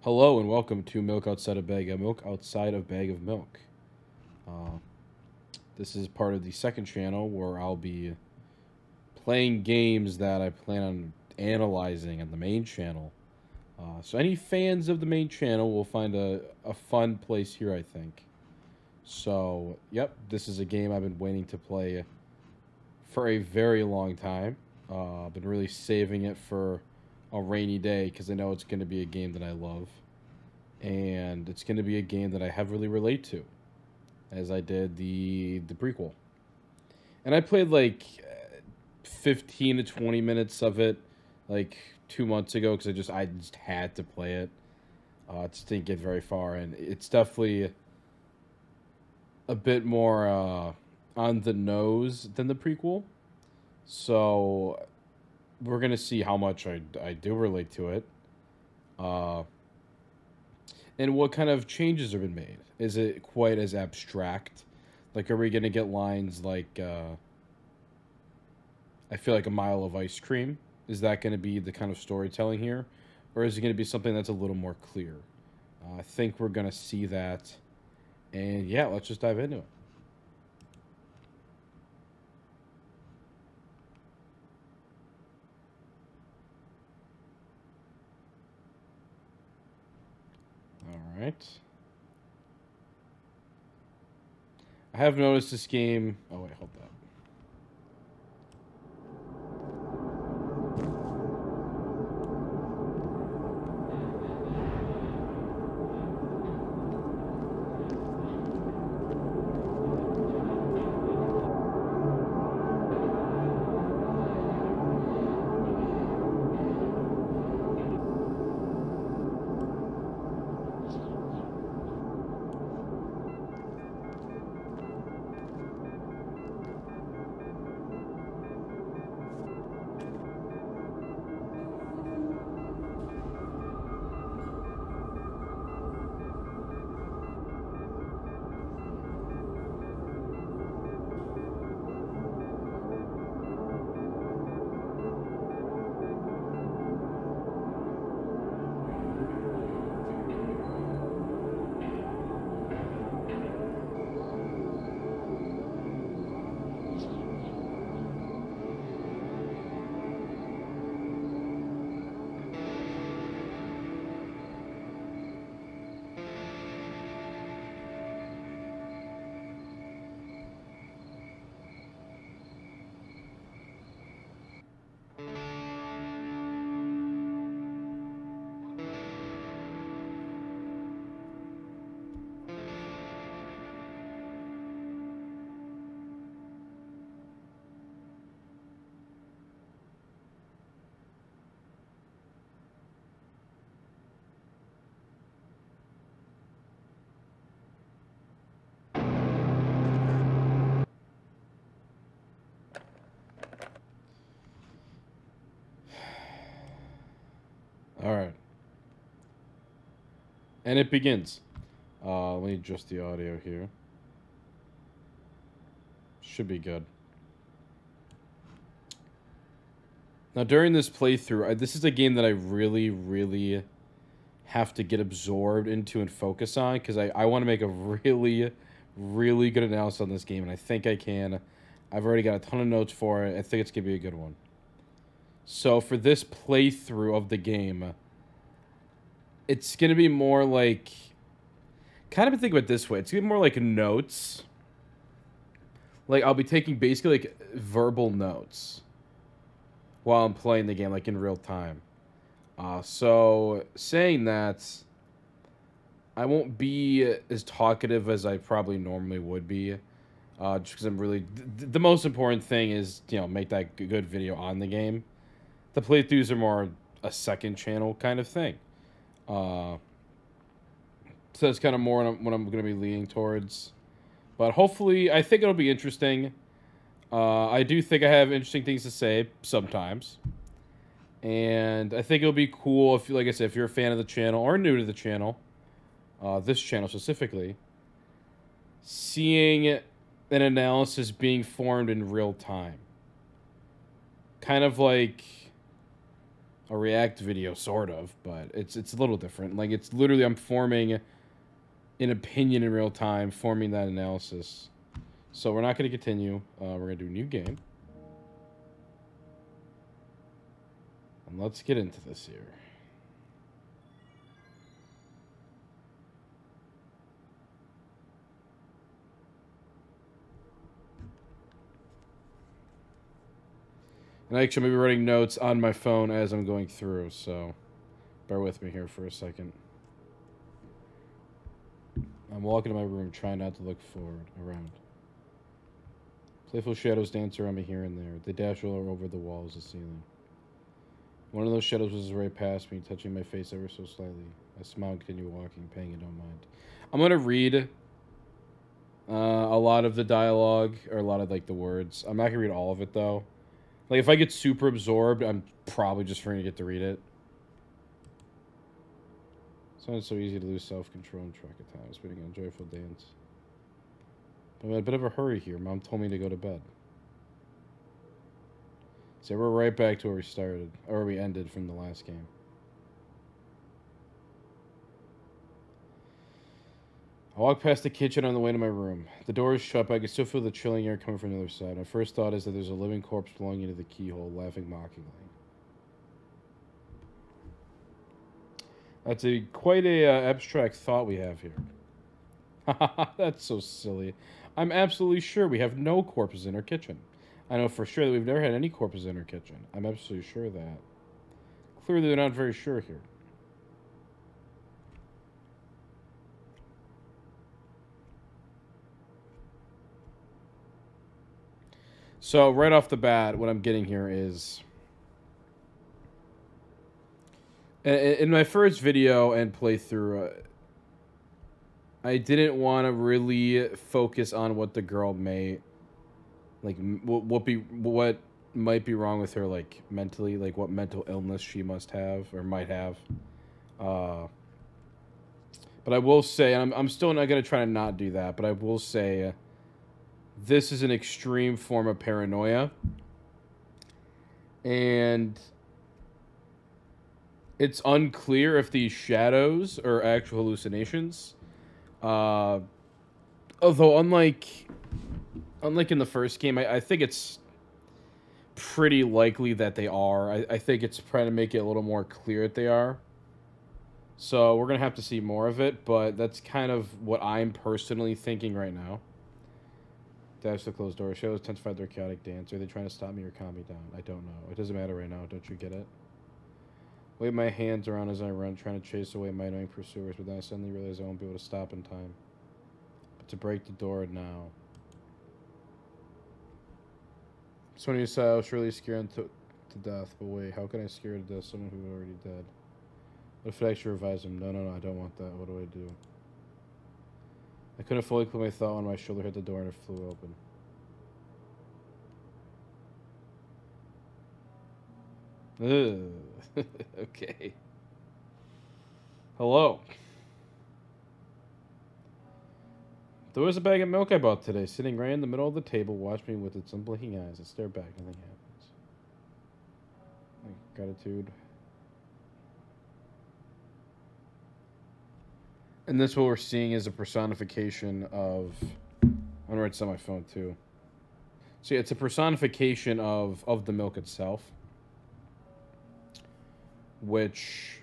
Hello and welcome to Milk Outside of Bag of Milk, outside of Bag of Milk. This is part of the second channel where I'll be playing games that I plan on analyzing on the main channel. So any fans of the main channel will find a fun place here, I think. So, yep, this is a game I've been waiting to play for a very long time. I've been really saving it for a rainy day because I know it's going to be a game that I love. And it's going to be a game that I heavily relate to, as I did the prequel. And I played like 15 to 20 minutes of it like 2 months ago because I just had to play it. Just didn't get very far, and it's definitely a bit more on the nose than the prequel. So we're gonna see how much I do relate to it. And what kind of changes have been made? Is it quite as abstract? Like, are we going to get lines like, I feel like a mile of ice cream? Is that going to be the kind of storytelling here? Or is it going to be something that's a little more clear? I think we're going to see that. And yeah, let's just dive into it. All right. I have noticed this game. Oh, wait, hold that. All right. And it begins. Let me adjust the audio here. Should be good. Now, during this playthrough, this is a game that I really, really have to get absorbed into and focus on because I want to make a really, really good analysis on this game, and I think I can. I've already got a ton of notes for it. I think it's going to be a good one. So for this playthrough of the game, it's going to be more like... Kind of think about it this way. It's going to be more like notes. Like, I'll be taking basically, like, verbal notes while I'm playing the game, like, in real time. So, saying that, I won't be as talkative as I probably normally would be. Just because I'm really... The most important thing is, you know, make that good video on the game. The playthroughs are more a second channel kind of thing. So that's kind of more what I'm going to be leaning towards. But hopefully, I think it'll be interesting. I do think I have interesting things to say sometimes. And I think it'll be cool if, like I said, if you're a fan of the channel or new to the channel, this channel specifically, seeing an analysis being formed in real time. Kind of like a React video, sort of, but it's a little different. Like, it's literally I'm forming an opinion in real time, forming that analysis. So we're not going to continue. We're going to do a new game. And let's get into this here. And actually, I'm going to be writing notes on my phone as I'm going through, so bear with me here for a second. I'm walking to my room, trying not to look forward, around. Playful shadows dance around me here and there. They dash all over the walls, the ceiling. One of those shadows was right past me, touching my face ever so slightly. I smile and continue walking, paying it no mind. I'm going to read a lot of the dialogue, or a lot of, like, the words. I'm not going to read all of it, though. Like, if I get super absorbed, I'm probably just going to get to read it. It's not so easy to lose self-control and track of time. Spinning a joyful dance. But I'm in a bit of a hurry here. Mom told me to go to bed. So we're right back to where we started, or where we ended from the last game. I walk past the kitchen on the way to my room. The door is shut, but I can still feel the chilling air coming from the other side. My first thought is that there's a living corpse belonging to the keyhole, laughing mockingly. That's quite a abstract thought we have here. That's so silly. I'm absolutely sure we have no corpses in our kitchen. I know for sure that we've never had any corpses in our kitchen. I'm absolutely sure of that. Clearly, they're not very sure here. So, right off the bat, what I'm getting here is... In my first video and playthrough, I didn't want to really focus on what the girl may... Like, what might be wrong with her, like, mentally. Like, what mental illness she must have, or might have. But I will say, and I'm still not going to try to not do that, but I will say... This is an extreme form of paranoia. And it's unclear if these shadows are actual hallucinations. Although unlike in the first game, I think it's pretty likely that they are. I think it's trying to make it a little more clear that they are. So we're going to have to see more of it, but that's kind of what I'm personally thinking right now. Dash the closed door. Shadows intensify their chaotic dance. Are they trying to stop me or calm me down? I don't know. It doesn't matter right now. Don't you get it? Wave my hands around as I run, trying to chase away my annoying pursuers, but then I suddenly realize I won't be able to stop in time. But to break the door now. Someone you said I was really scared to death, but wait, how can I scare to death someone who's already dead? What if I actually revives him? No, I don't want that. What do I do? I couldn't fully clear my thought when my shoulder hit the door and it flew open. Ugh. Okay. Hello. There was a bag of milk I bought today, sitting right in the middle of the table, watched me with its unblinking eyes. I stare back, nothing happens. Like, gratitude. And this, what we're seeing is a personification of... I'm going to write this on my phone, too. So, yeah, it's a personification of the milk itself. Which...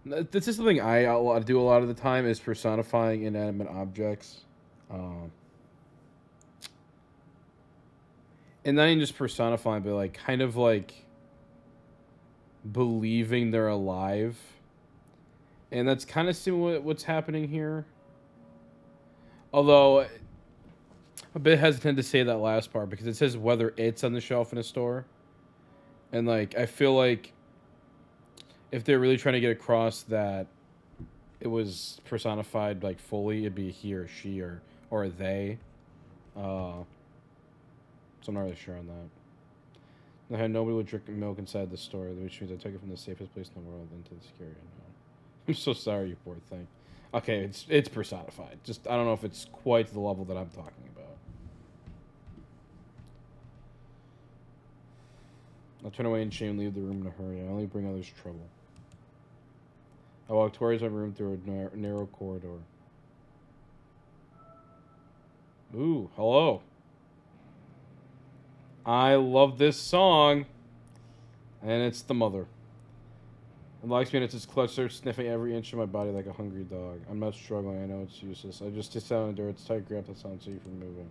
This is something I do a lot of the time, is personifying inanimate objects. And not even just personifying, but, like, kind of, like... believing they're alive. And that's kind of what's happening here. Although, I'm a bit hesitant to say that last part, because it says whether it's on the shelf in a store. And, like, I feel like if they're really trying to get across that it was personified, like, fully, it'd be he or she or a they. So I'm not really sure on that. I had nobody would drink milk inside the store, which means I took it from the safest place in the world into the scary unknown. I'm so sorry, you poor thing. Okay, it's personified. Just, I don't know if it's quite the level that I'm talking about. I'll turn away in shame and leave the room in a hurry. I only bring others trouble. I walk towards my room through a narrow corridor. Ooh, hello. I love this song. And it's the mother. It likes me and it's its clutch, starts sniffing every inch of my body like a hungry dog. I'm not struggling, I know it's useless. I just sit down and endure its tight grip that sounds safe from moving.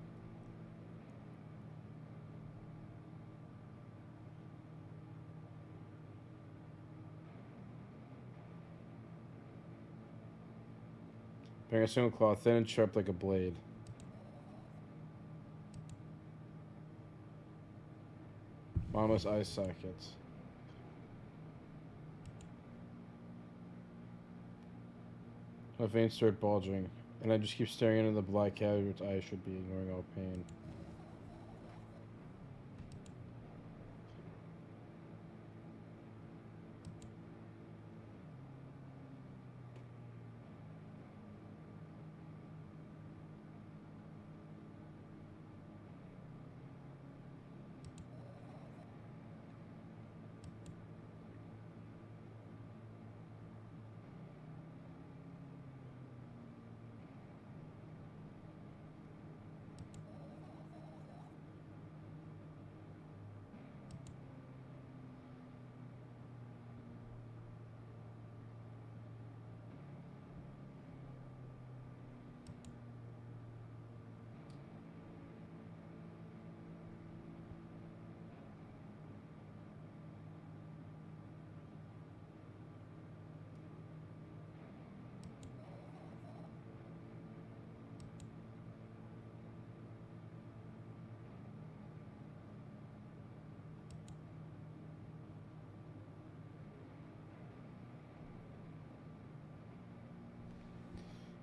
Bearing a single claw, thin and sharp like a blade. Mama's eye sockets. My veins start bulging, and I just keep staring into the black cavity which I should be ignoring all pain.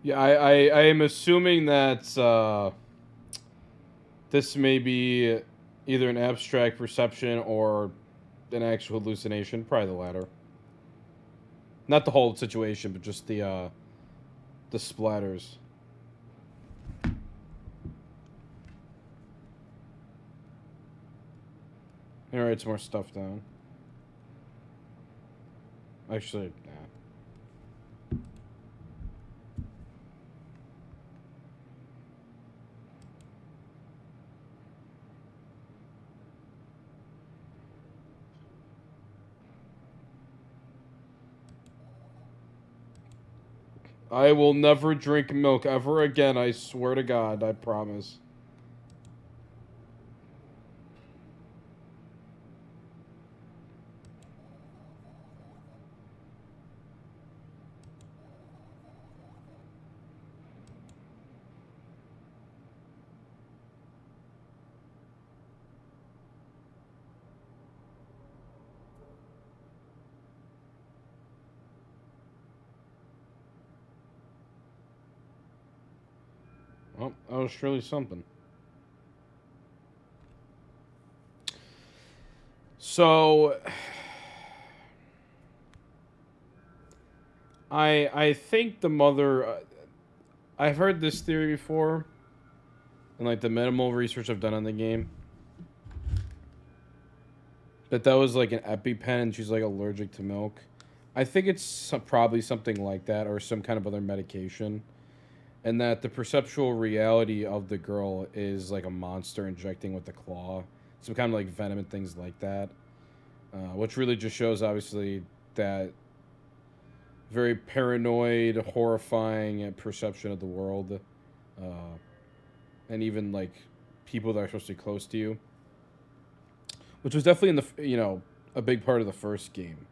Yeah, I am assuming that this may be either an abstract perception or an actual hallucination. Probably the latter. Not the whole situation, but just the splatters. All right, some more stuff down. Actually, nah. I will never drink milk ever again, I swear to God, I promise. Well, that was surely something. So, I think the mother. I've heard this theory before, and like the minimal research I've done on the game, that was like an EpiPen, and she's like allergic to milk. I think it's probably something like that, or some kind of other medication. And that the perceptual reality of the girl is like a monster injecting with the claw. Some kind of like venom and things like that. Which really just shows, obviously, that very paranoid, horrifying perception of the world. And even like people that are supposed to be close to you. Which was definitely in the, you know, a big part of the first game.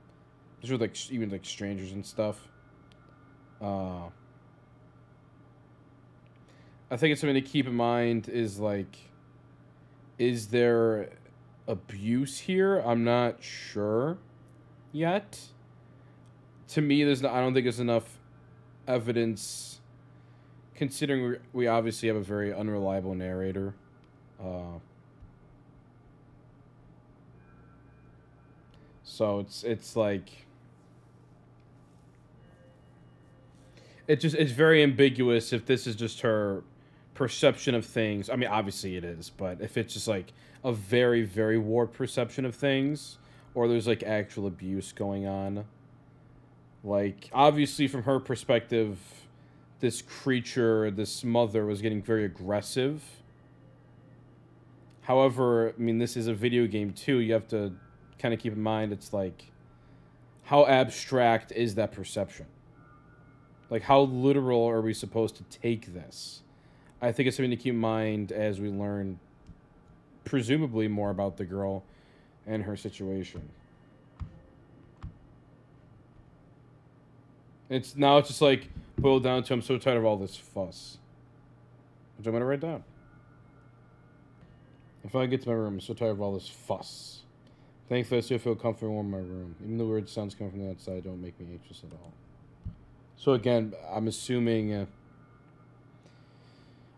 These were like, even like strangers and stuff. I think it's something to keep in mind is like, is there abuse here? I'm not sure yet. To me, I don't think there's enough evidence, considering we obviously have a very unreliable narrator. So it's like, it's very ambiguous if this is just her perception of things. I mean, obviously it is, but if it's just like a very, very warped perception of things, or there's like actual abuse going on. Like, obviously, from her perspective, this creature, this mother, was getting very aggressive. However, I mean, this is a video game too. You have to kind of keep in mind, it's like, how abstract is that perception? Like, how literal are we supposed to take this? I think it's something to keep in mind as we learn, presumably, more about the girl and her situation. It's just like boiled down to, I'm so tired of all this fuss. Which I'm going to write down. If I get to my room, I'm so tired of all this fuss. Thankfully, I still feel comfortable in my room. Even the weird sounds coming from the outside don't make me anxious at all. So again, I'm assuming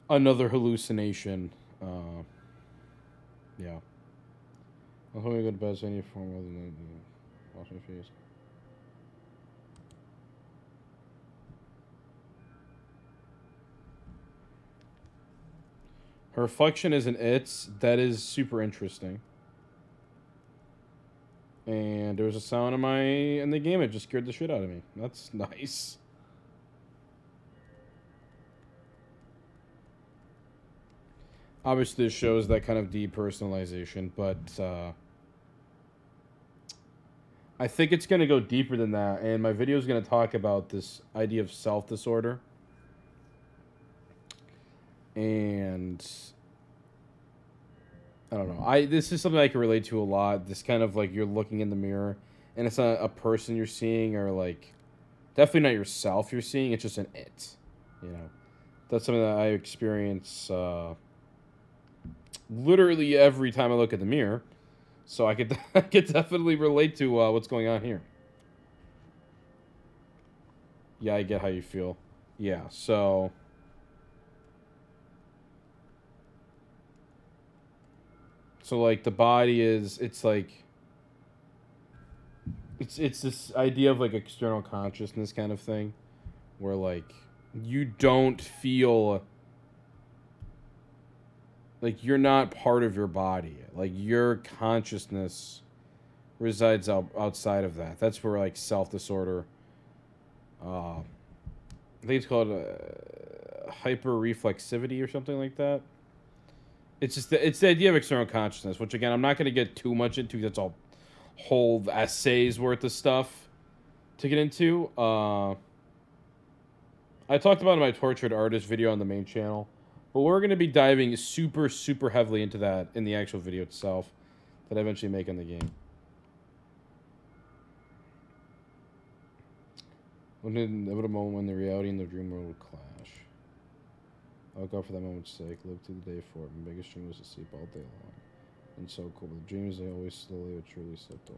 another hallucination. Yeah. I'll probably go to bed so I need to form rather than wash my face. Her reflection is an it's. That is super interesting. And there was a sound in the game that just scared the shit out of me. That's nice. Obviously, this shows that kind of depersonalization, but I think it's going to go deeper than that, and my video is going to talk about this idea of self-disorder. And I don't know. This is something I can relate to a lot. This kind of like, you're looking in the mirror, and it's not a person you're seeing, or like, definitely not yourself you're seeing. It's just an it. You know, that's something that I experience literally every time I look at the mirror. So I could definitely relate to what's going on here. Yeah, I get how you feel. Yeah, so like the body it's like it's this idea of like external consciousness kind of thing, where like you don't feel like you're not part of your body. Like, your consciousness resides outside of that. That's where, like, self-disorder, I think it's called hyper-reflexivity or something like that. It's just it's the idea of external consciousness, which, again, I'm not going to get too much into. That's all whole essays worth of stuff to get into. I talked about in my Tortured Artist video on the main channel. But we're going to be diving super, super heavily into that in the actual video itself that I eventually make in the game. When an inevitable moment when the reality and the dream world would clash. I woke up for that moment's sake, lived through the day for it. My biggest dream was to sleep all day long. And so cool. But the dreams, they always slowly but surely slipped away.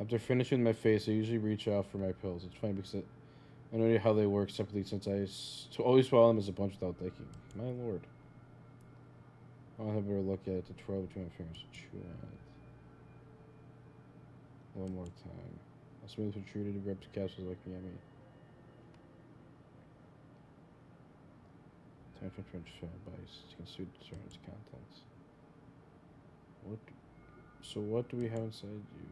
After finishing my face, I usually reach out for my pills. It's funny because I know how they work separately, since I always swallow them as a bunch without thinking. My lord. I'll have a better look at it to twirl between my fingers to chew on it. One more time. A smooth protruded ripped capsules looking at me. Time to French bites to consume its contents. What do we have inside you?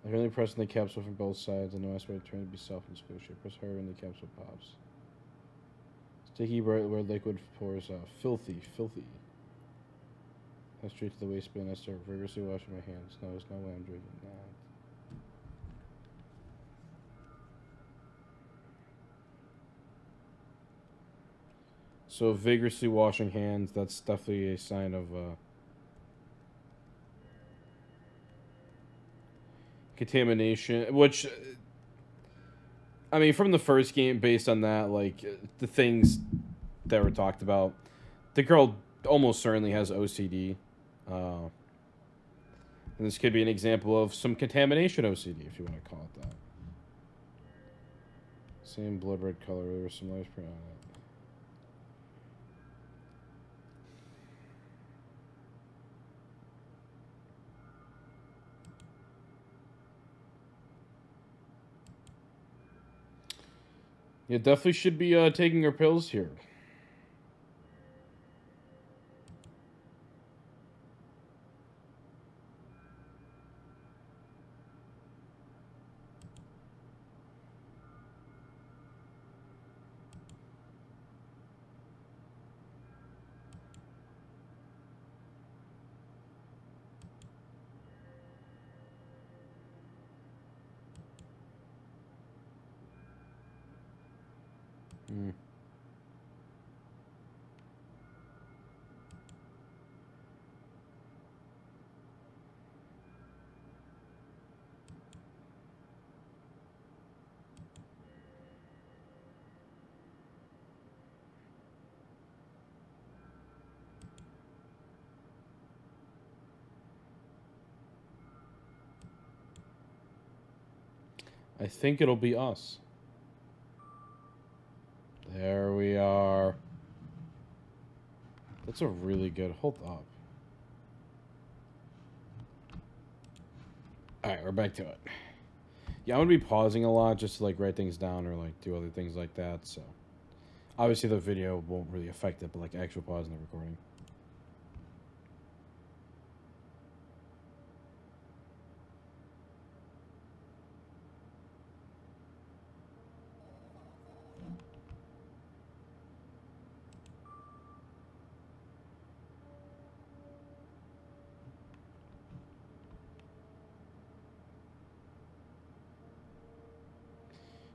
I really press in the capsule from both sides. I know I swear to turn to be soft and squishy. Press harder and the capsule pops. Sticky bright red liquid pours out. Filthy, filthy. I straight to the waistband. I start vigorously washing my hands. No, there's no way I'm drinking that. So vigorously washing hands, that's definitely a sign of contamination, which, I mean, from the first game, based on that, like, the things that were talked about, the girl almost certainly has OCD. And this could be an example of some contamination OCD, if you want to call it that. Same blood red color, there was some light print on it. You definitely should be taking your pills here. Mm. I think it'll be us. There we are. That's a really good... Hold up. Alright, we're back to it. Yeah, I'm going to be pausing a lot just to, like, write things down or, like, do other things like that, so... Obviously, the video won't really affect it, but, like, actual pausing the recording.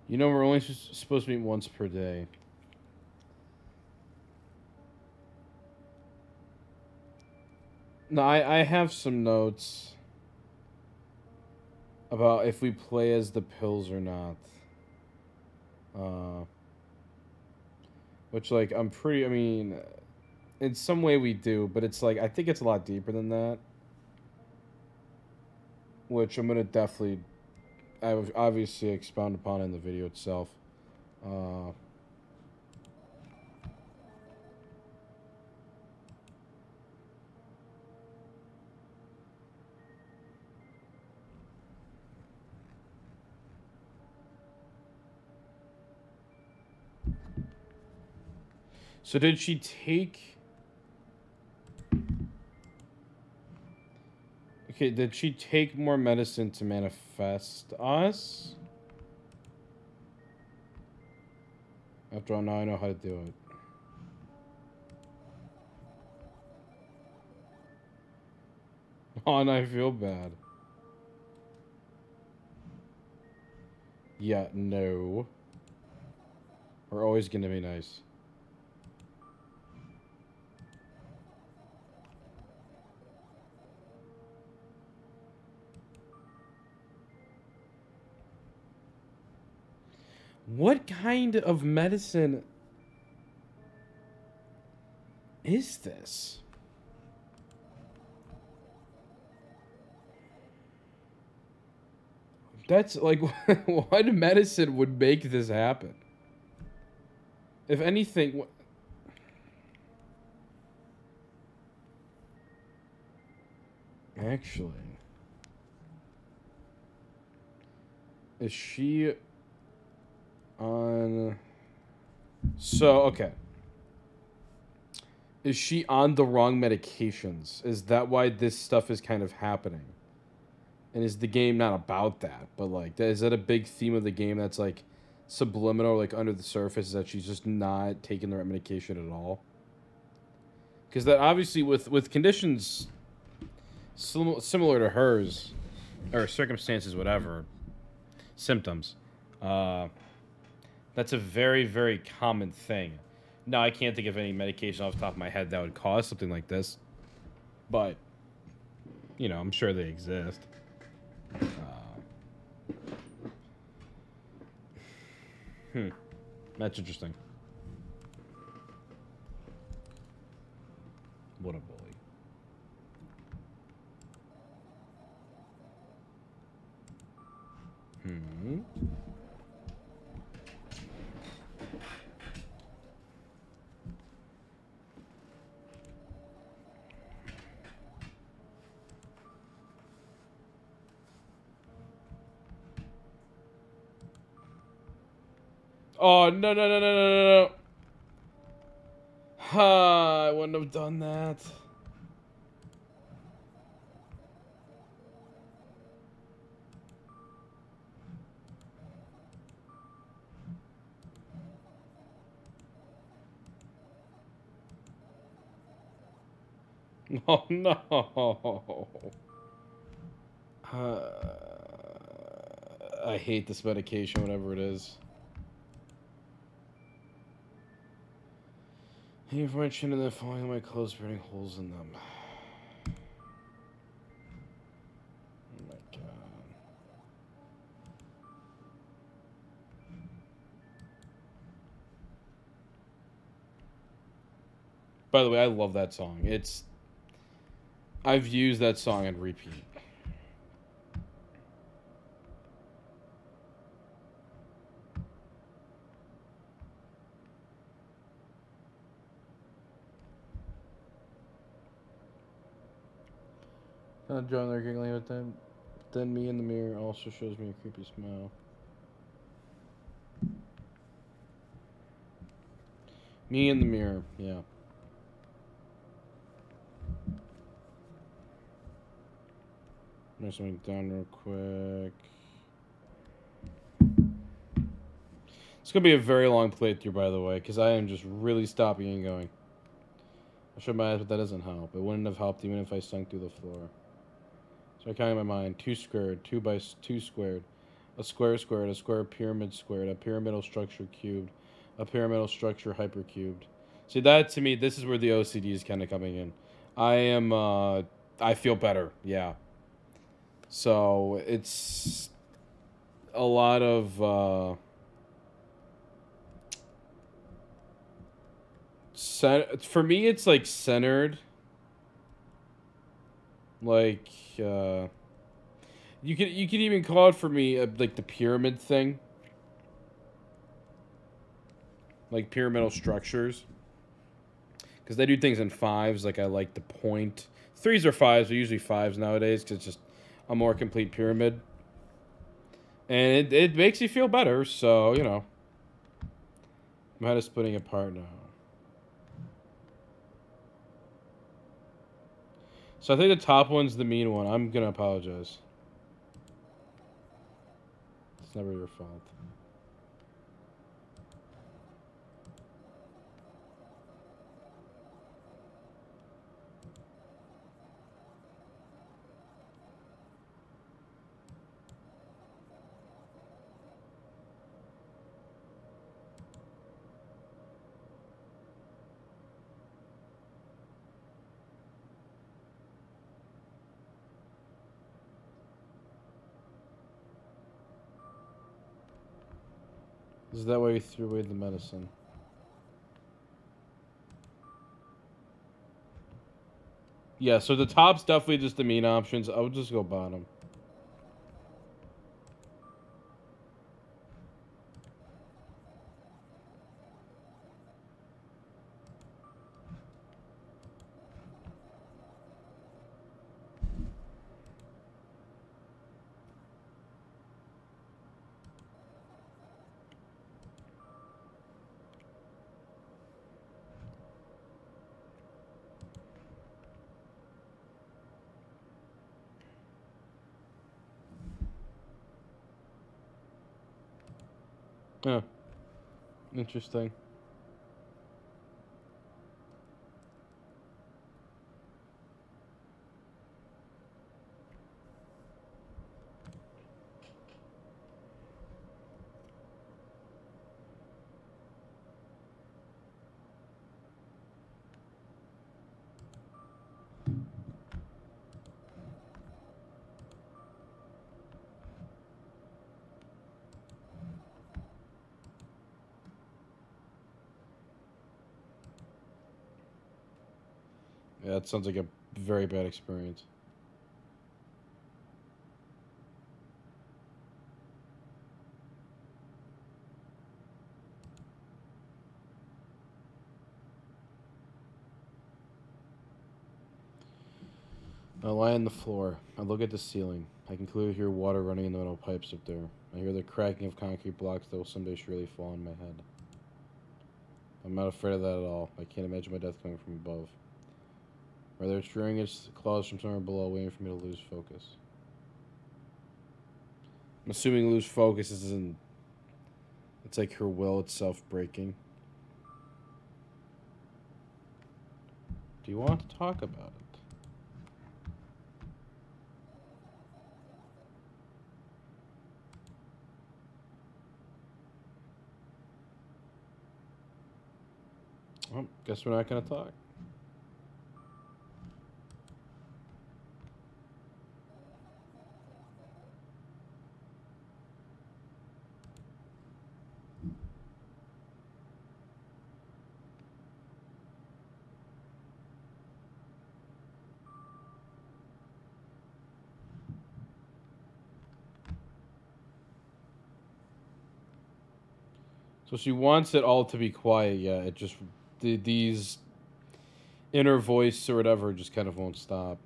You know, we're only supposed to meet once per day. No, I have some notes about if we play as the pills or not. Which, like, I'm pretty... I mean, in some way we do, but it's, like, I think it's a lot deeper than that. Which I'm going to definitely... I would obviously expound upon in the video itself. So did she take... Okay, did she take more medicine to manifest us? After all, now I know how to do it. Oh, and I feel bad. Yeah, no. We're always gonna be nice. What kind of medicine is this? That's like, what medicine would make this happen? If anything... Actually... Is she... on... So, okay. Is she on the wrong medications? Is that why this stuff is kind of happening? And is the game not about that? But, like, is that a big theme of the game that's, like, subliminal, like, under the surface, is that she's just not taking the right medication at all? Because that, obviously, with conditions similar to hers, or circumstances, whatever, symptoms, that's a very, very common thing. Now, I can't think of any medication off the top of my head that would cause something like this. But, you know, I'm sure they exist. That's interesting. What a bully. Oh, no, no, no, no, no, no, no. Ha, I wouldn't have done that. Oh, no. Uh, I hate this medication, whatever it is. Here for my chin and then falling on my clothes, burning holes in them. Oh my god. By the way, I love that song. I've used that song on repeat. Not John there giggling with them. Then me in the mirror also shows me a creepy smile. Me in the mirror, yeah. Move something down real quick. It's gonna be a very long playthrough, by the way, because I am just really stopping and going. I showed my eyes, but that doesn't help. It wouldn't have helped even if I sunk through the floor. So I count in my mind: 2 squared, 2 by 2 squared, a square squared, a square pyramid squared, a pyramidal structure cubed, a pyramidal structure hypercubed. See, that to me, this is where the OCD is kind of coming in. I feel better, yeah. So it's a lot of for me, it's like centered. Like you could even call it for me like the pyramid thing, like pyramidal structures, because they do things in fives. Like I like the point. Threes or fives, but usually fives nowadays because it's just a more complete pyramid, and it makes you feel better. So you know, I'm kind of splitting apart now. So I think the top one's the mean one. I'm gonna apologize. It's never your fault. Is that why you threw away the medicine? Yeah, so the top's definitely just the mean options. I would just go bottom. Yeah. Interesting. Yeah, it sounds like a very bad experience. I lie on the floor. I look at the ceiling. I can clearly hear water running in the metal pipes up there. I hear the cracking of concrete blocks that will someday surely fall on my head. I'm not afraid of that at all. I can't imagine my death coming from above. Rather, it's rearing its claws from somewhere below, waiting for me to lose focus. I'm assuming lose focus isn't... It's like her will itself breaking. Do you want to talk about it? Well, guess we're not going to talk. So she wants it all to be quiet, yeah. It just... These inner voice or whatever just kind of won't stop.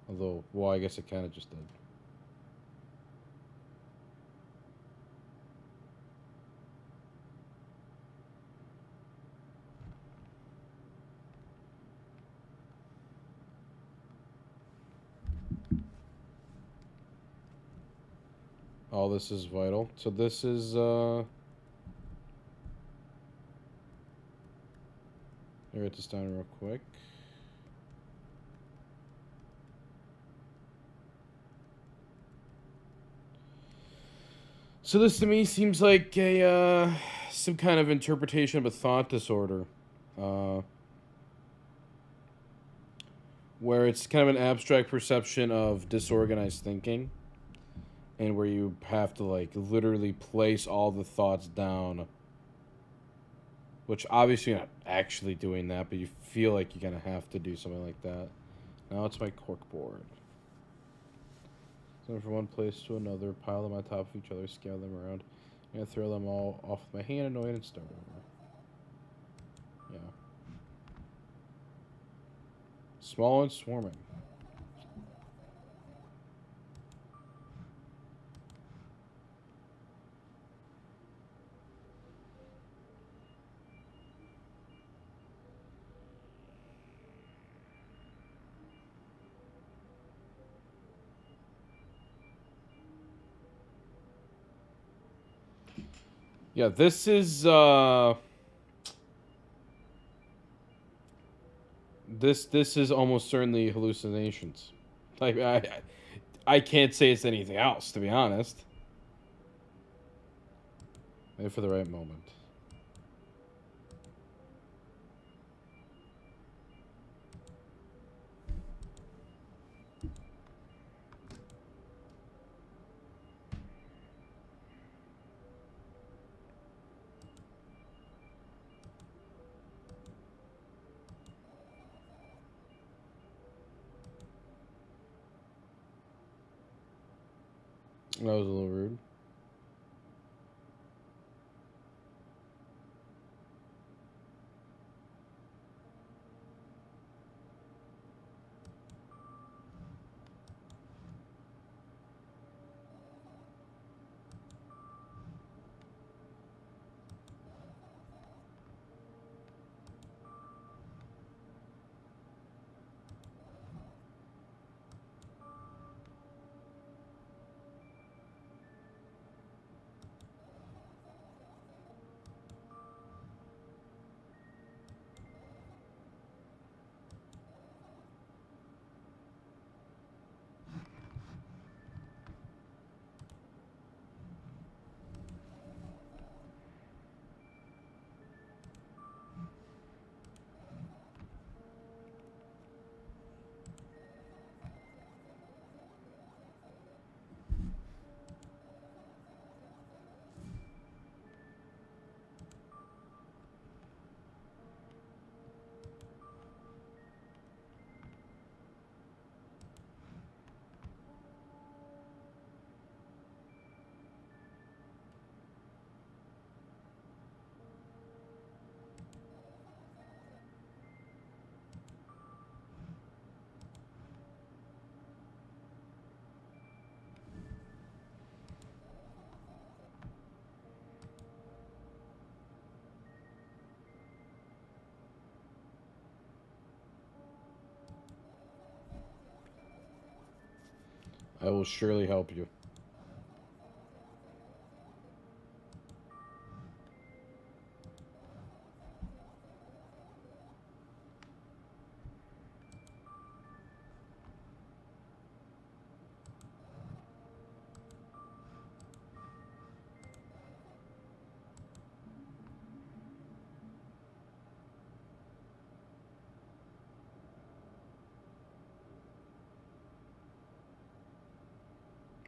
Although, well, I guess it kind of just did. All this is vital. So this is, Let me write this down real quick. So this to me seems like a, some kind of interpretation of a thought disorder. Where it's kind of an abstract perception of disorganized thinking. And where you have to, like, literally place all the thoughts down. Which, obviously, you're not actually doing that, but you feel like you're going to have to do something like that. Now it's my cork board. So from one place to another, pile them on top of each other, scale them around, and throw them all off with my hand, annoyed, and start over. Yeah. Small and swarming. Yeah, this is, This is almost certainly hallucinations. Like, I can't say it's anything else, to be honest. Wait for the right moment. That was a little rude. I will surely help you.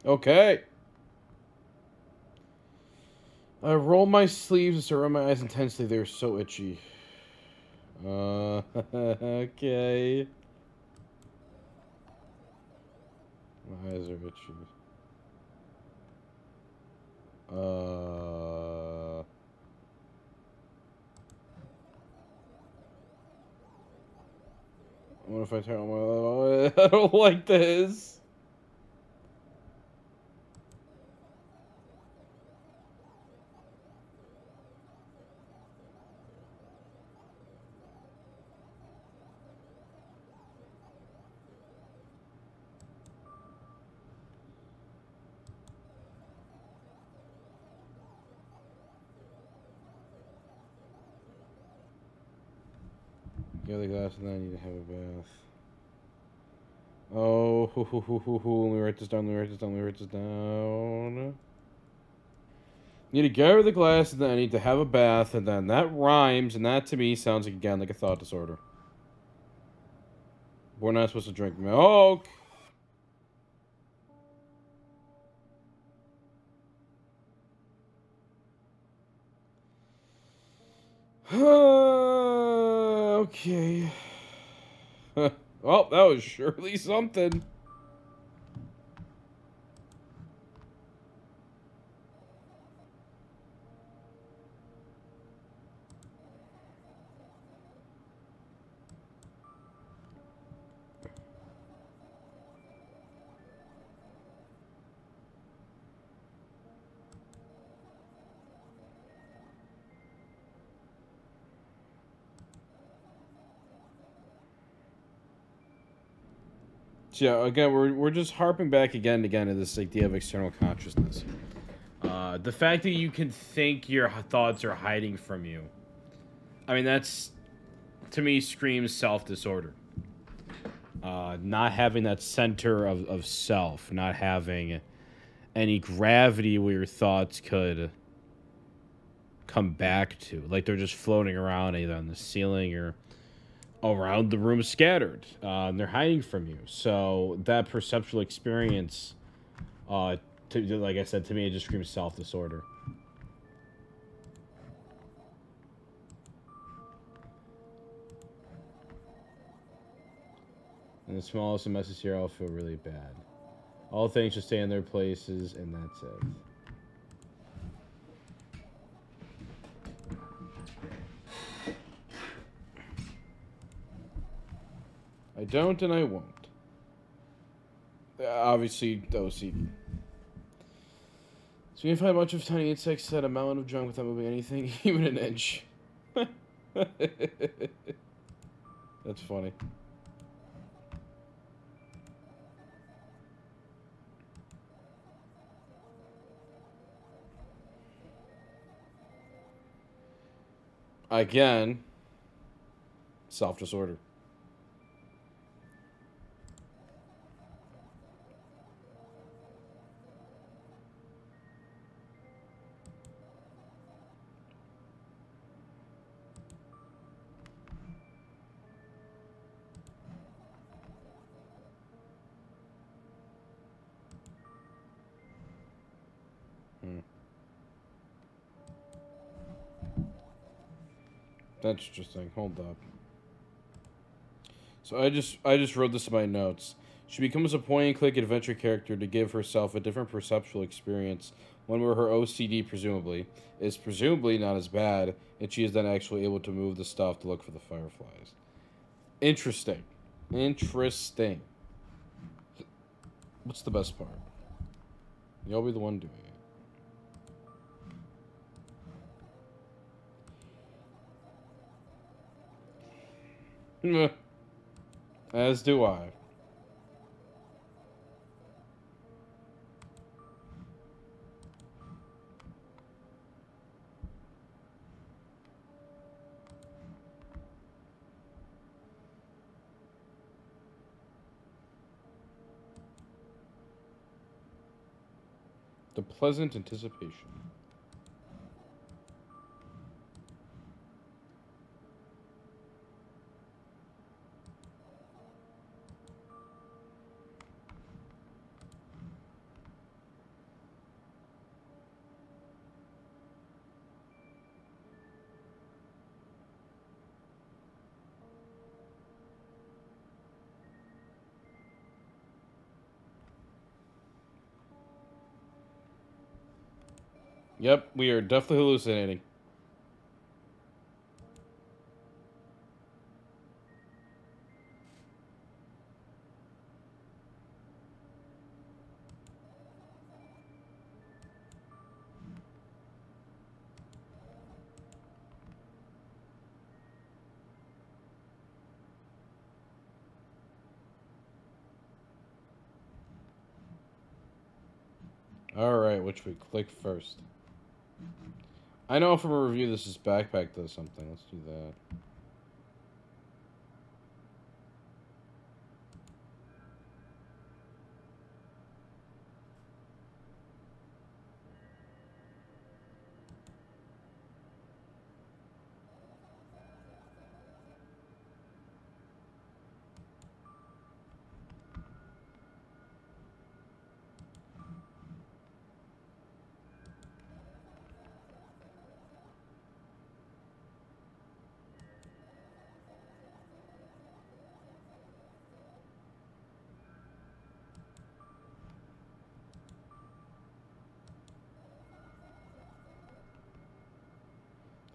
Okay. I roll my sleeves and start rubbing my eyes intensely. They're so itchy. Okay. My eyes are itchy. What if I turn on my... I don't like this. Get the glass and then I need to have a bath. Oh, let me write this down, let me write this down, let me write this down. Need to get rid of the glass and then I need to have a bath, and then that rhymes, and that to me sounds like, again, like a thought disorder. We're not supposed to drink milk. Okay. Well, that was surely something. So yeah, again, we're just harping back again and again to this idea of external consciousness. The fact that you can think your thoughts are hiding from you. I mean, that's, to me, screams self-disorder. Not having that center of self, not having any gravity where your thoughts could come back to. Like they're just floating around either on the ceiling or around the room scattered. And they're hiding from you. So that perceptual experience, like I said, to me, it just screams self-disorder. And the smallest of messes here, I'll feel really bad. All things should stay in their places, and that's it. I don't, and I won't. Obviously, OCD. So you can find a bunch of tiny insects at a mountain of junk without moving anything, even an inch. That's funny. Again, self-disorder. That's interesting. Hold up. So I just wrote this in my notes. She becomes a point-and-click adventure character to give herself a different perceptual experience, one where her OCD presumably is presumably not as bad, and she is then actually able to move the stuff to look for the fireflies. Interesting. Interesting. What's the best part? You'll be the one doing it. As do I. The pleasant anticipation. Yep, we are definitely hallucinating. Alright, which we click first? I know from a review this backpack does something. Let's do that.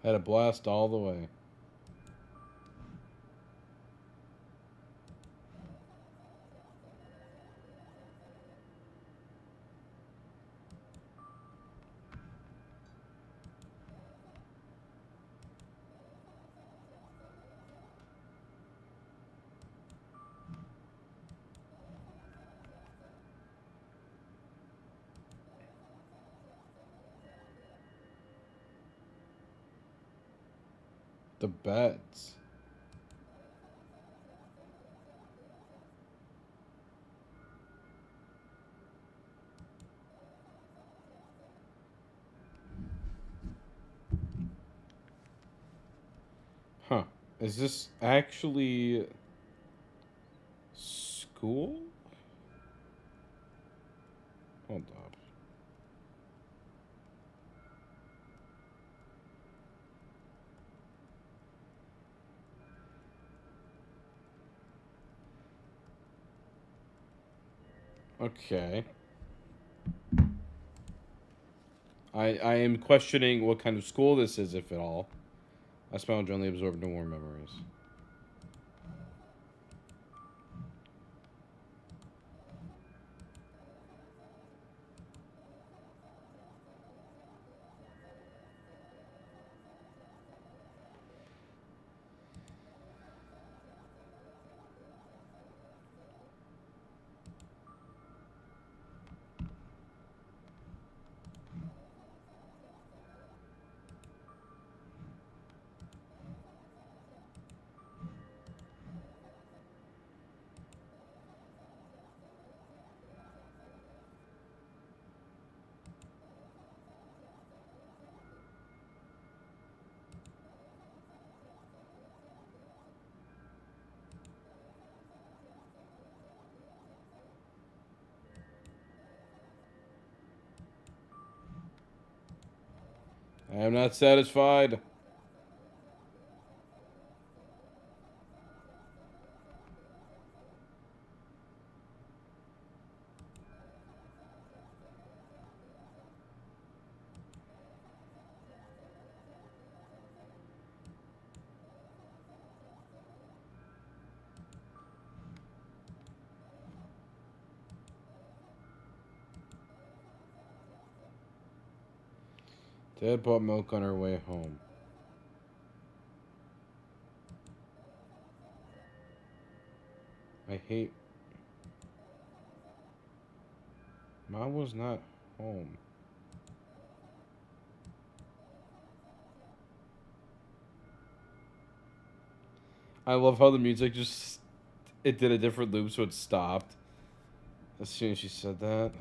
Had a blast all the way. The beds. Huh. Is this actually school? Hold up. Okay. I am questioning what kind of school this is, if at all. I smell generally absorbed no more memories. I am not satisfied. Dad bought milk on her way home. I hate... Mom was not home. I love how the music just... It did a different loop, so it stopped as soon as she said that.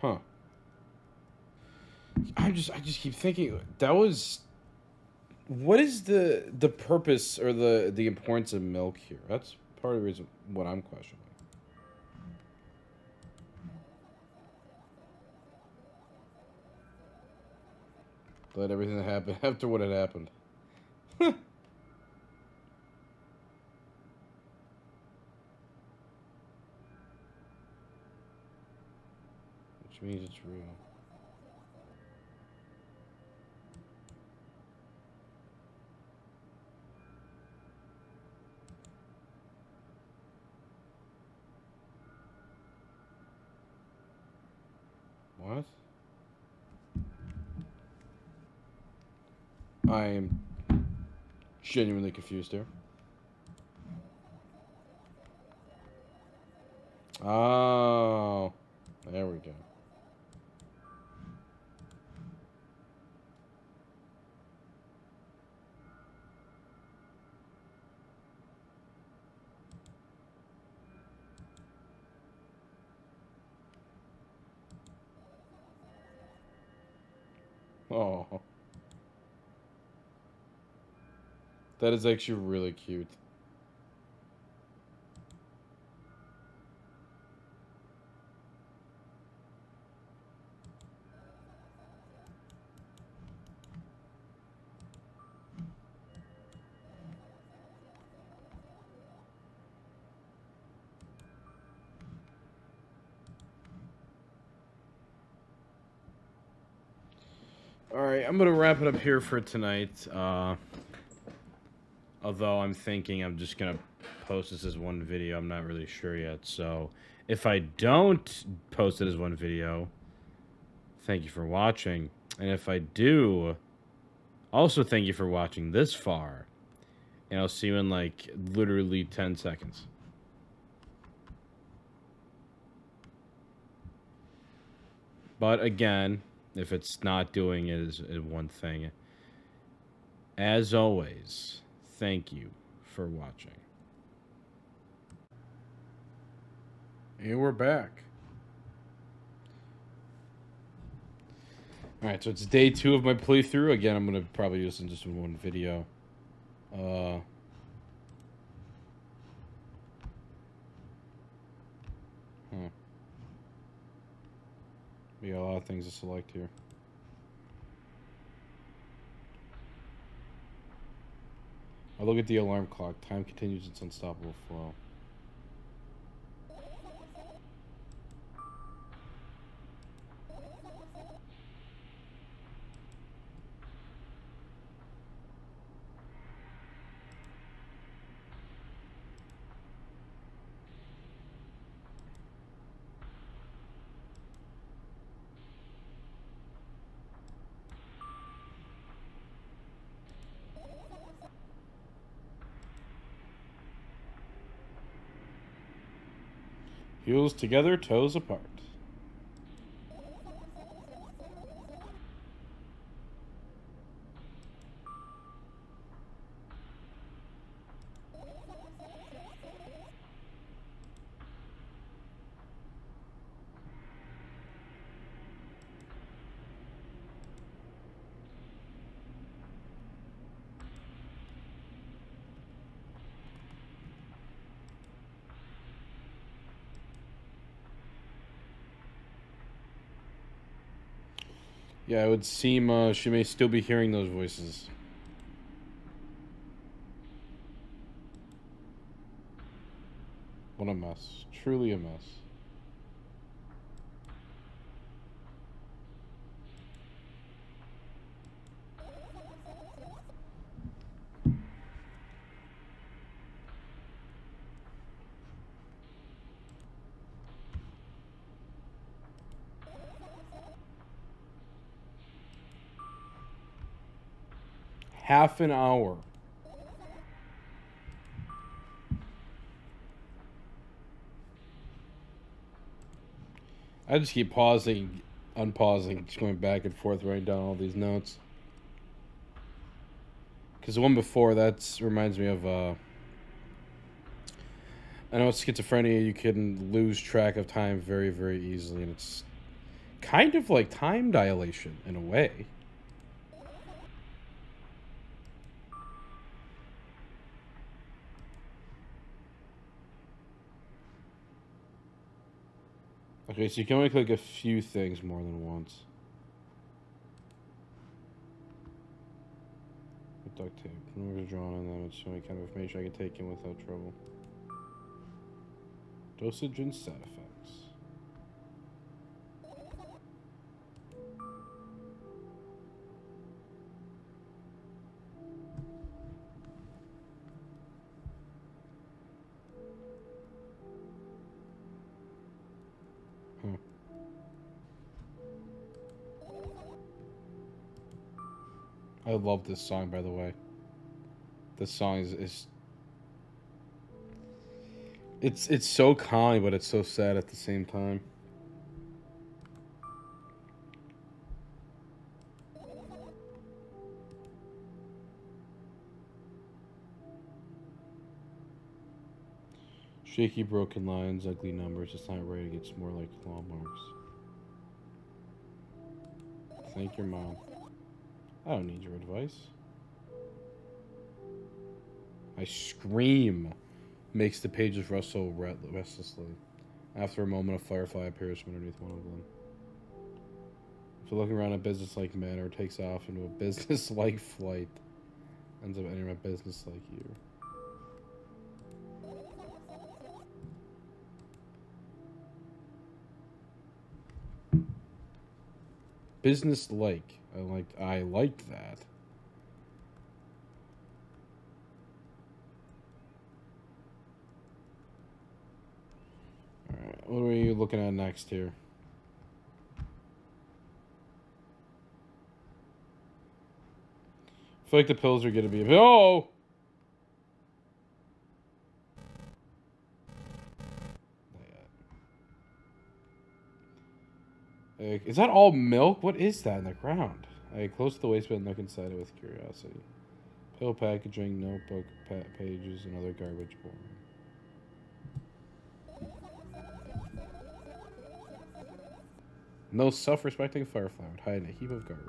Huh. I just keep thinking that was. What is the purpose or the importance of milk here? That's part of the reason what I'm questioning. Let everything that happened after what had happened. Which means it's real. What? I am genuinely confused here. Oh, there we go. Oh, that is actually really cute. All right, I'm gonna wrap it up here for tonight. Although I'm thinking I'm just gonna post this as one video, I'm not really sure yet. So if I don't post it as one video, thank you for watching. And if I do, also thank you for watching this far. And I'll see you in like literally 10 seconds. But again, if it's not doing it as one thing, as always, thank you for watching. And we're back. Alright, so it's day 2 of my playthrough. Again, I'm going to probably do this in just one video. We got a lot of things to select here. I look at the alarm clock. Time continues its unstoppable flow. Heels together, toes apart. Yeah, it would seem she may still be hearing those voices. What a mess. Truly a mess. Half an hour. I just keep pausing, unpausing, just going back and forth, writing down all these notes. Because the one before, that reminds me of, I know with schizophrenia, you can lose track of time very, very easily, and it's kind of like time dilation in a way. Okay, so you can only click a few things more than once. With duct tape. Numbers drawn on them, it's showing kind of information I can take in without trouble. Dosage and side effects. Huh. I love this song, by the way. This song is it's so calming, but it's so sad at the same time. Shaky, broken lines, ugly numbers. It's not right. It gets more like claw marks. Thank your mom. I don't need your advice. I scream. Makes the pages rustle restlessly. After a moment, a firefly appears from underneath one of them. So looking around a business-like manner, takes off into a business-like flight. Ends up entering a business-like year. Business-like. I liked that. Alright, what are you looking at next here? I feel like the pills are gonna be oh! Is that all milk? What is that in the ground? I close to the waistband and look inside it with curiosity. Pill packaging, notebook, pages, and other garbage boring. No self-respecting firefly would hide in a heap of garbage.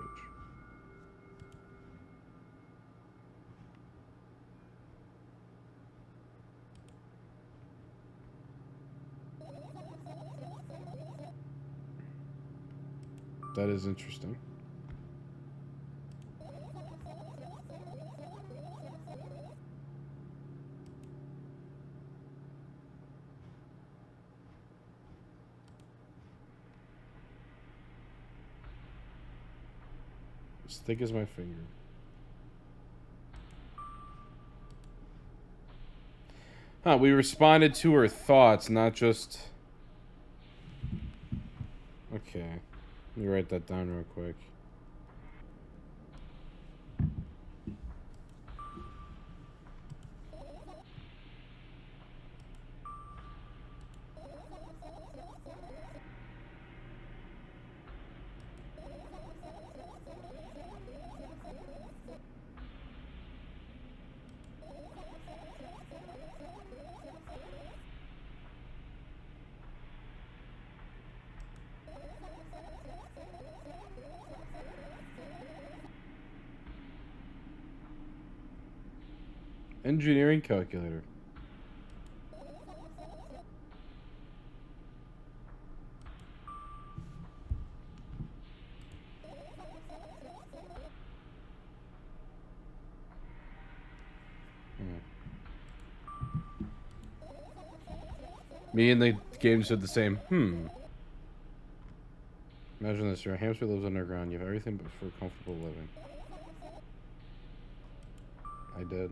That is interesting. As thick as my finger. Huh, we responded to her thoughts, not just... Okay. Let me write that down real quick. Engineering calculator. Me and the game said the same. Imagine this. Your hamster lives underground. You have everything but for comfortable living. I did.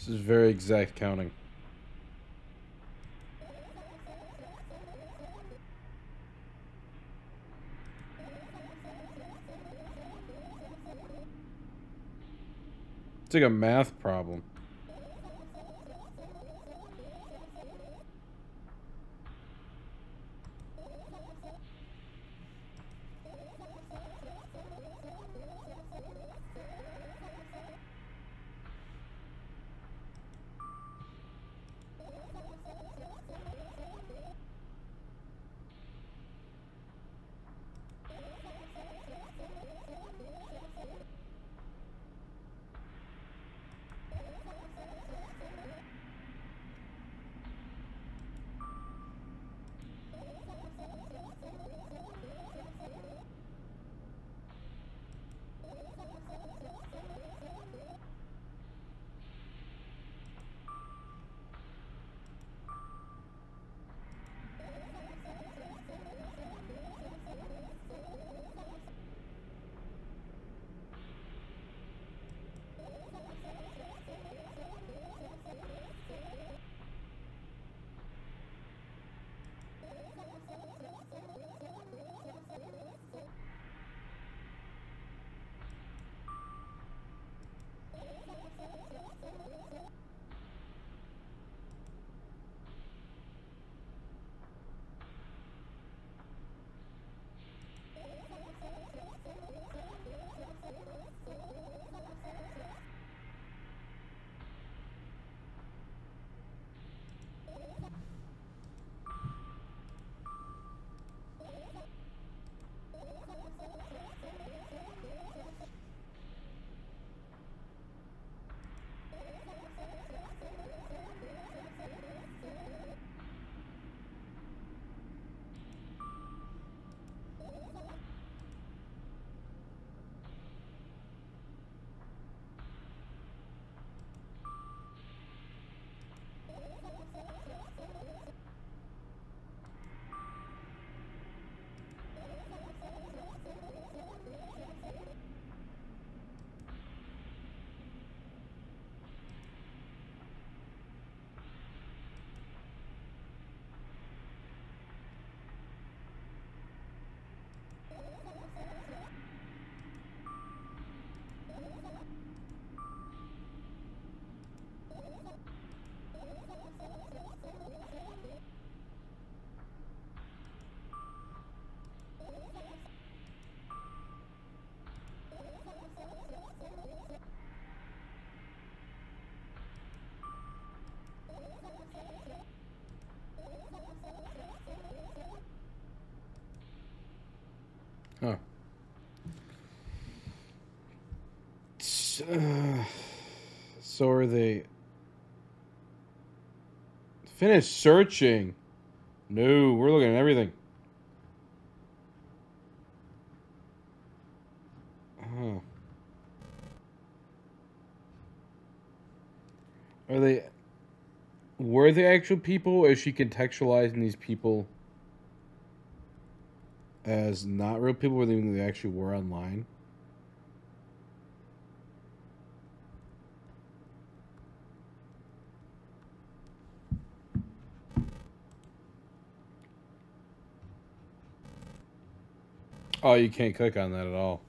This is very exact counting. It's like a math problem. Huh. So are they... Finish searching. No, we're looking at everything. Huh. Are they... Were they actual people, or is she contextualizing these people as not real people, or they actually were online? Oh, you can't click on that at all.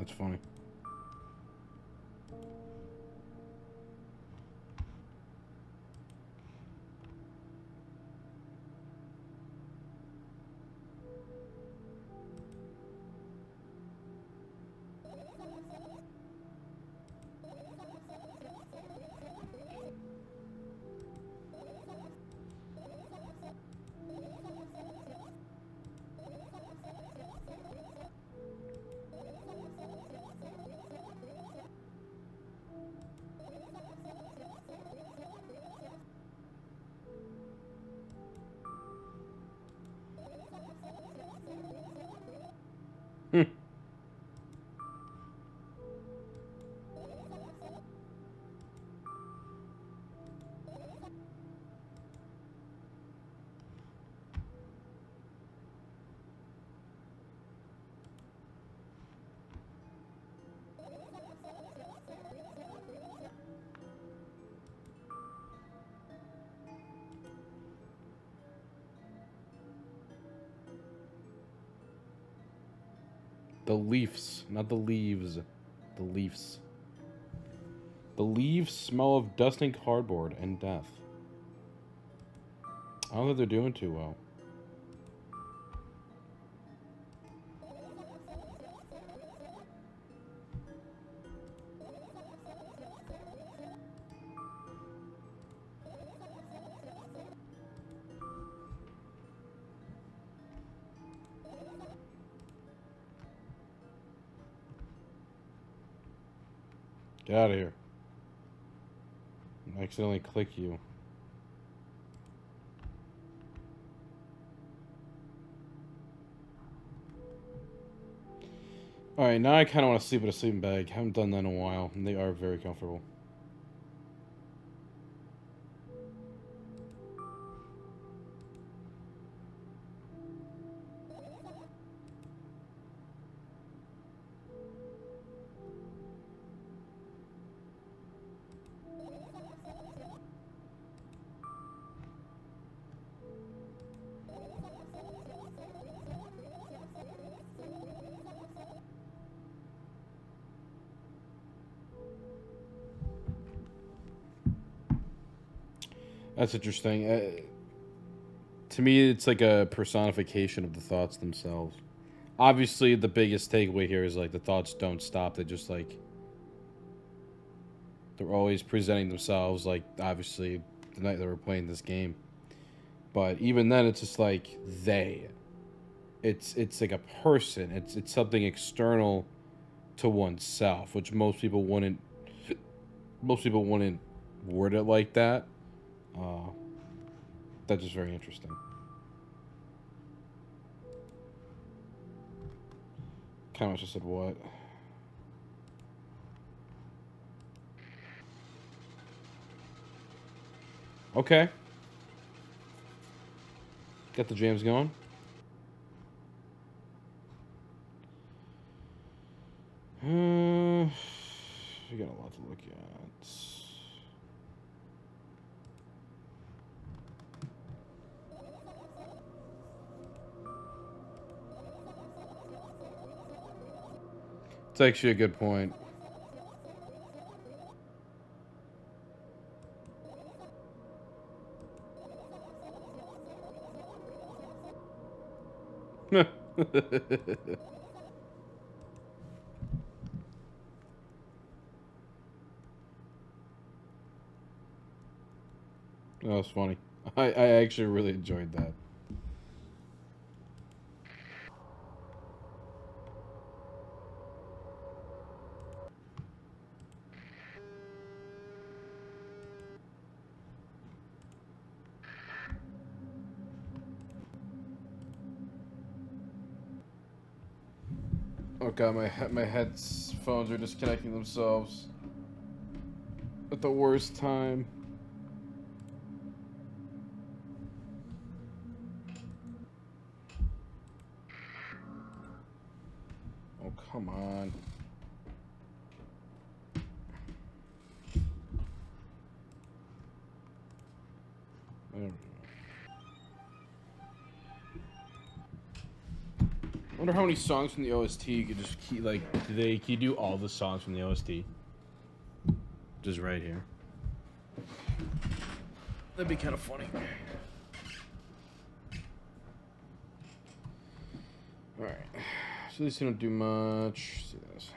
That's funny. Hmm. The Leafs, not the leaves. The Leafs. The leaves smell of dusting cardboard and death. I don't think they're doing too well. Get out of here. I accidentally click you. Alright, now I kind of want to sleep in a sleeping bag. Haven't done that in a while, and they are very comfortable. That's interesting. To me, it's like a personification of the thoughts themselves. Obviously, the biggest takeaway here is like the thoughts don't stop. They just like they're always presenting themselves. Like obviously, the night that we're playing this game, but even then, it's just like they. It's like a person. It's something external to oneself, which most people wouldn't. Most people wouldn't word it like that. That's just very interesting. Kind of just said what? Okay. Got the jams going. We got a lot to look at. It's actually a good point. That was funny. I actually really enjoyed that. Oh god, my headphones are disconnecting themselves at the worst time. Oh come on. There we go. Wonder how many songs from the OST you could just keep, like, can you do all the songs from the OST? Just right here. That'd be kind of funny. Alright. So these don't do much. Let's see this.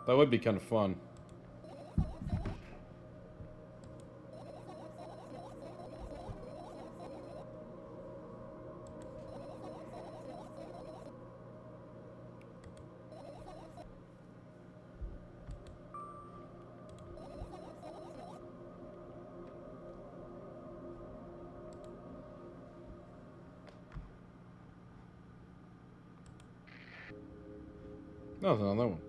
That would be kind of fun. No, there's another one.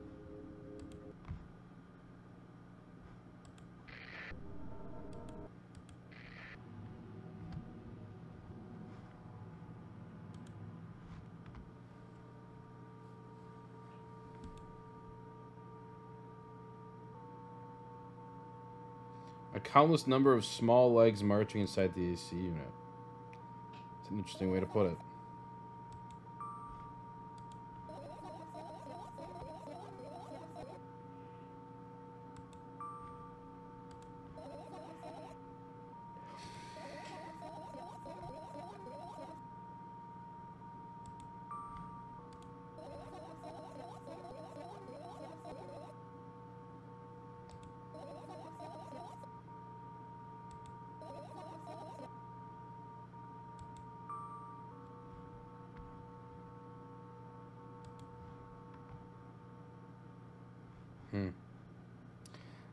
A countless number of small legs marching inside the AC unit. It's an interesting way to put it.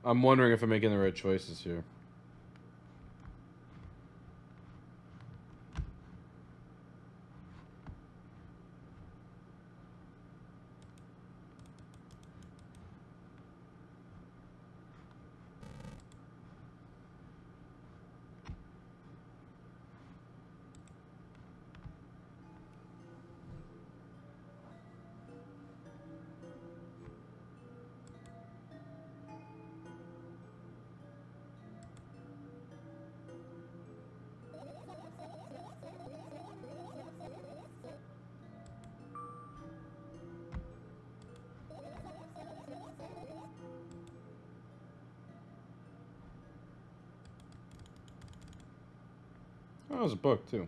I'm wondering if I'm making the right choices here. Oh, it was a book, too.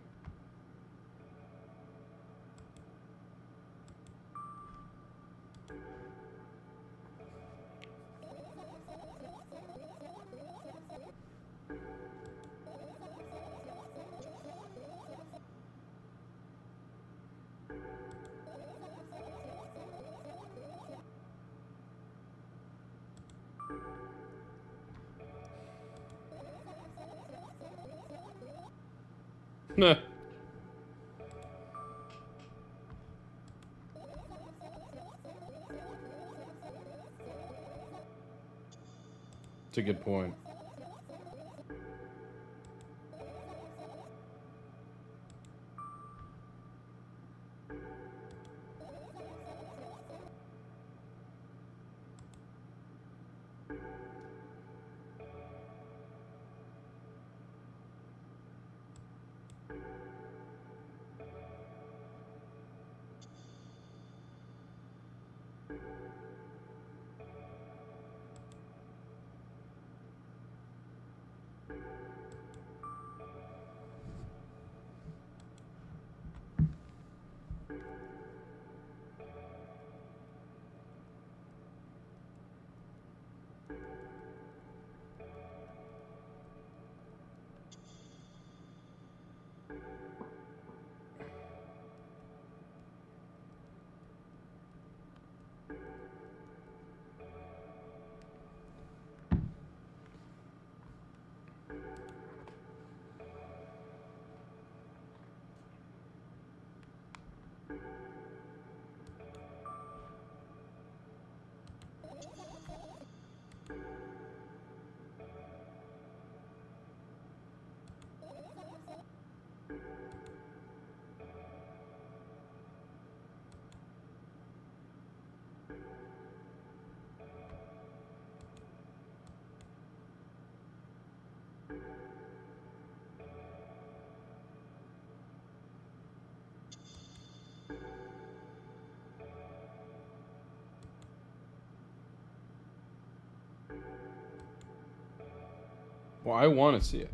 Nah. It's a good point. Well, I want to see it.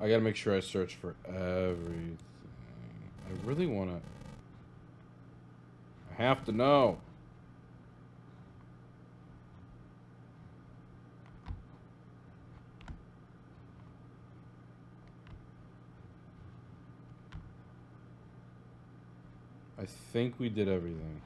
I gotta make sure I search for everything. I really wanna... I have to know. I think we did everything.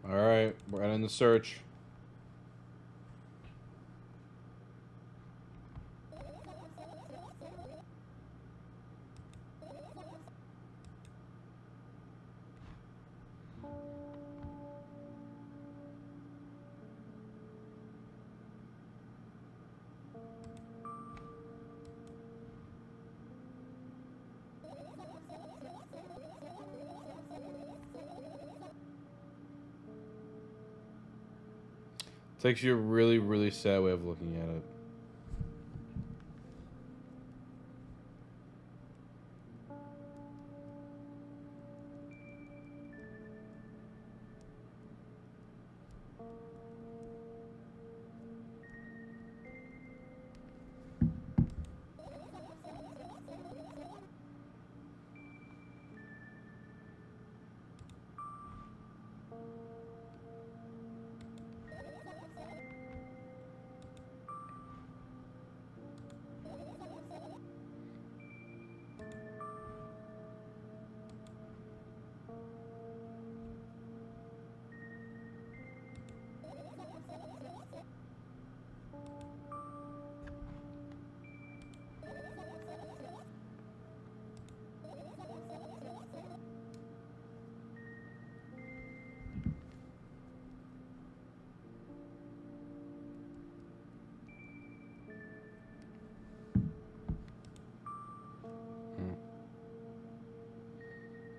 Alright, we're ending the search. Takes you a really, really sad way of looking at it.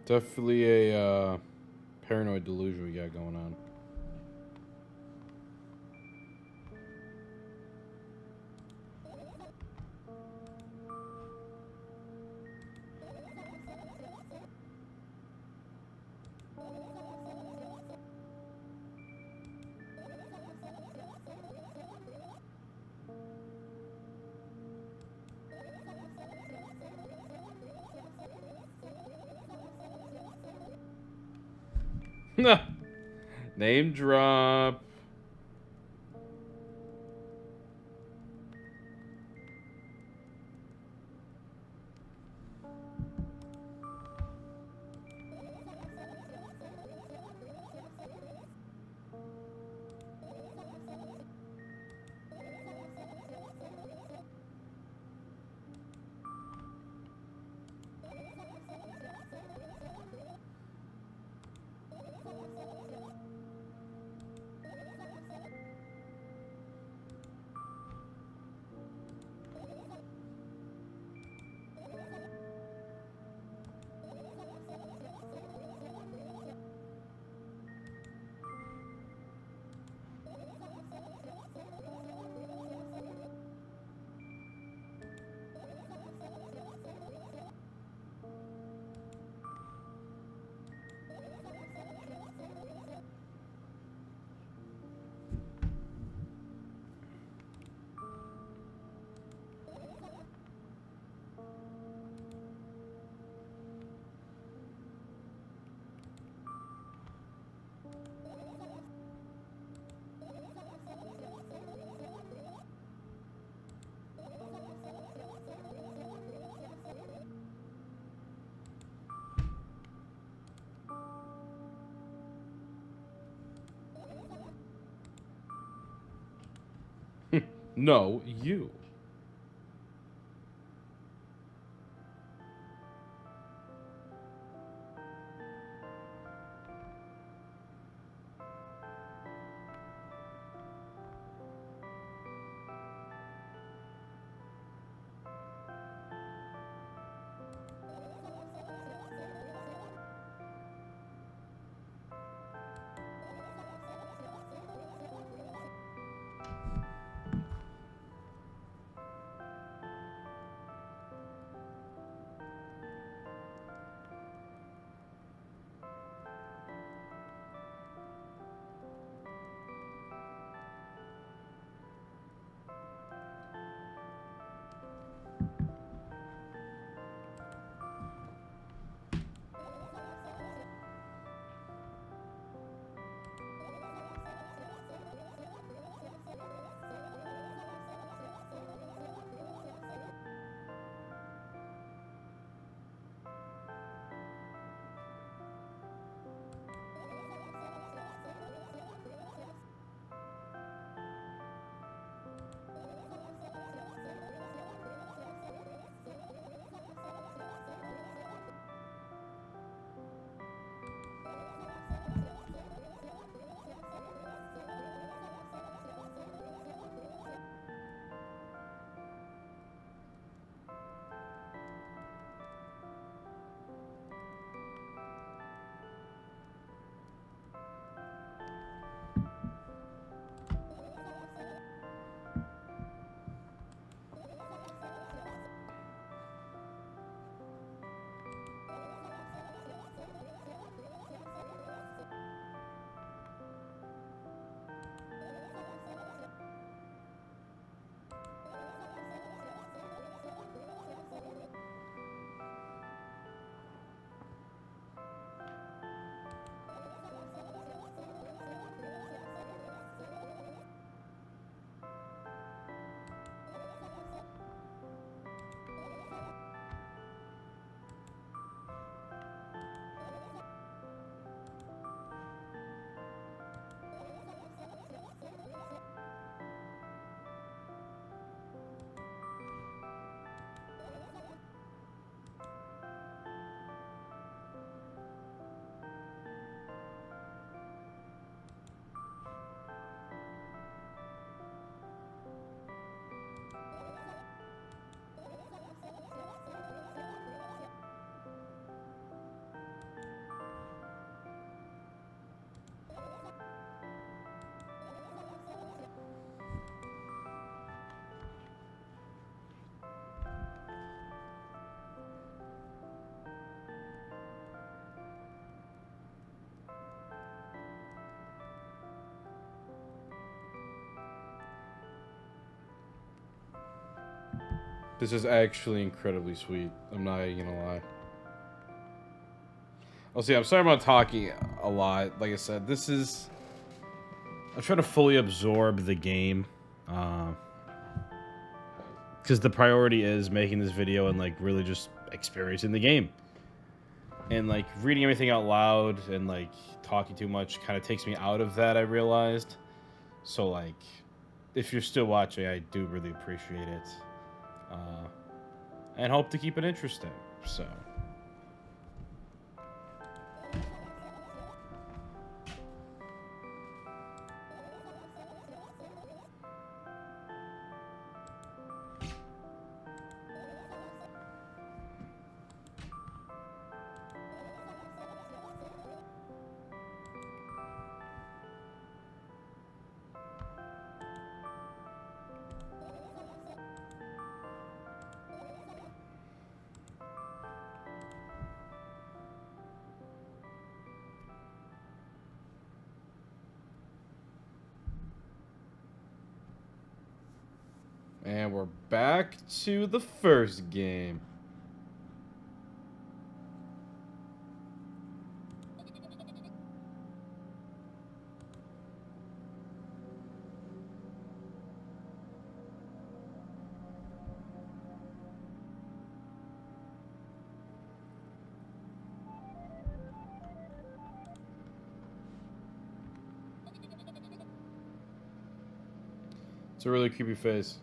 Definitely a paranoid delusion we got going on. Name drop. No, you. This is actually incredibly sweet. I'm not even gonna lie. I'll see. I'm sorry about talking a lot. Like I said, this is. I'm trying to fully absorb the game, because the priority is making this video and like really just experiencing the game. And like reading everything out loud and like talking too much kind of takes me out of that. I realized. So like, if you're still watching, I do really appreciate it. And hope to keep it interesting, so. And we're back to the first game. It's a really creepy face.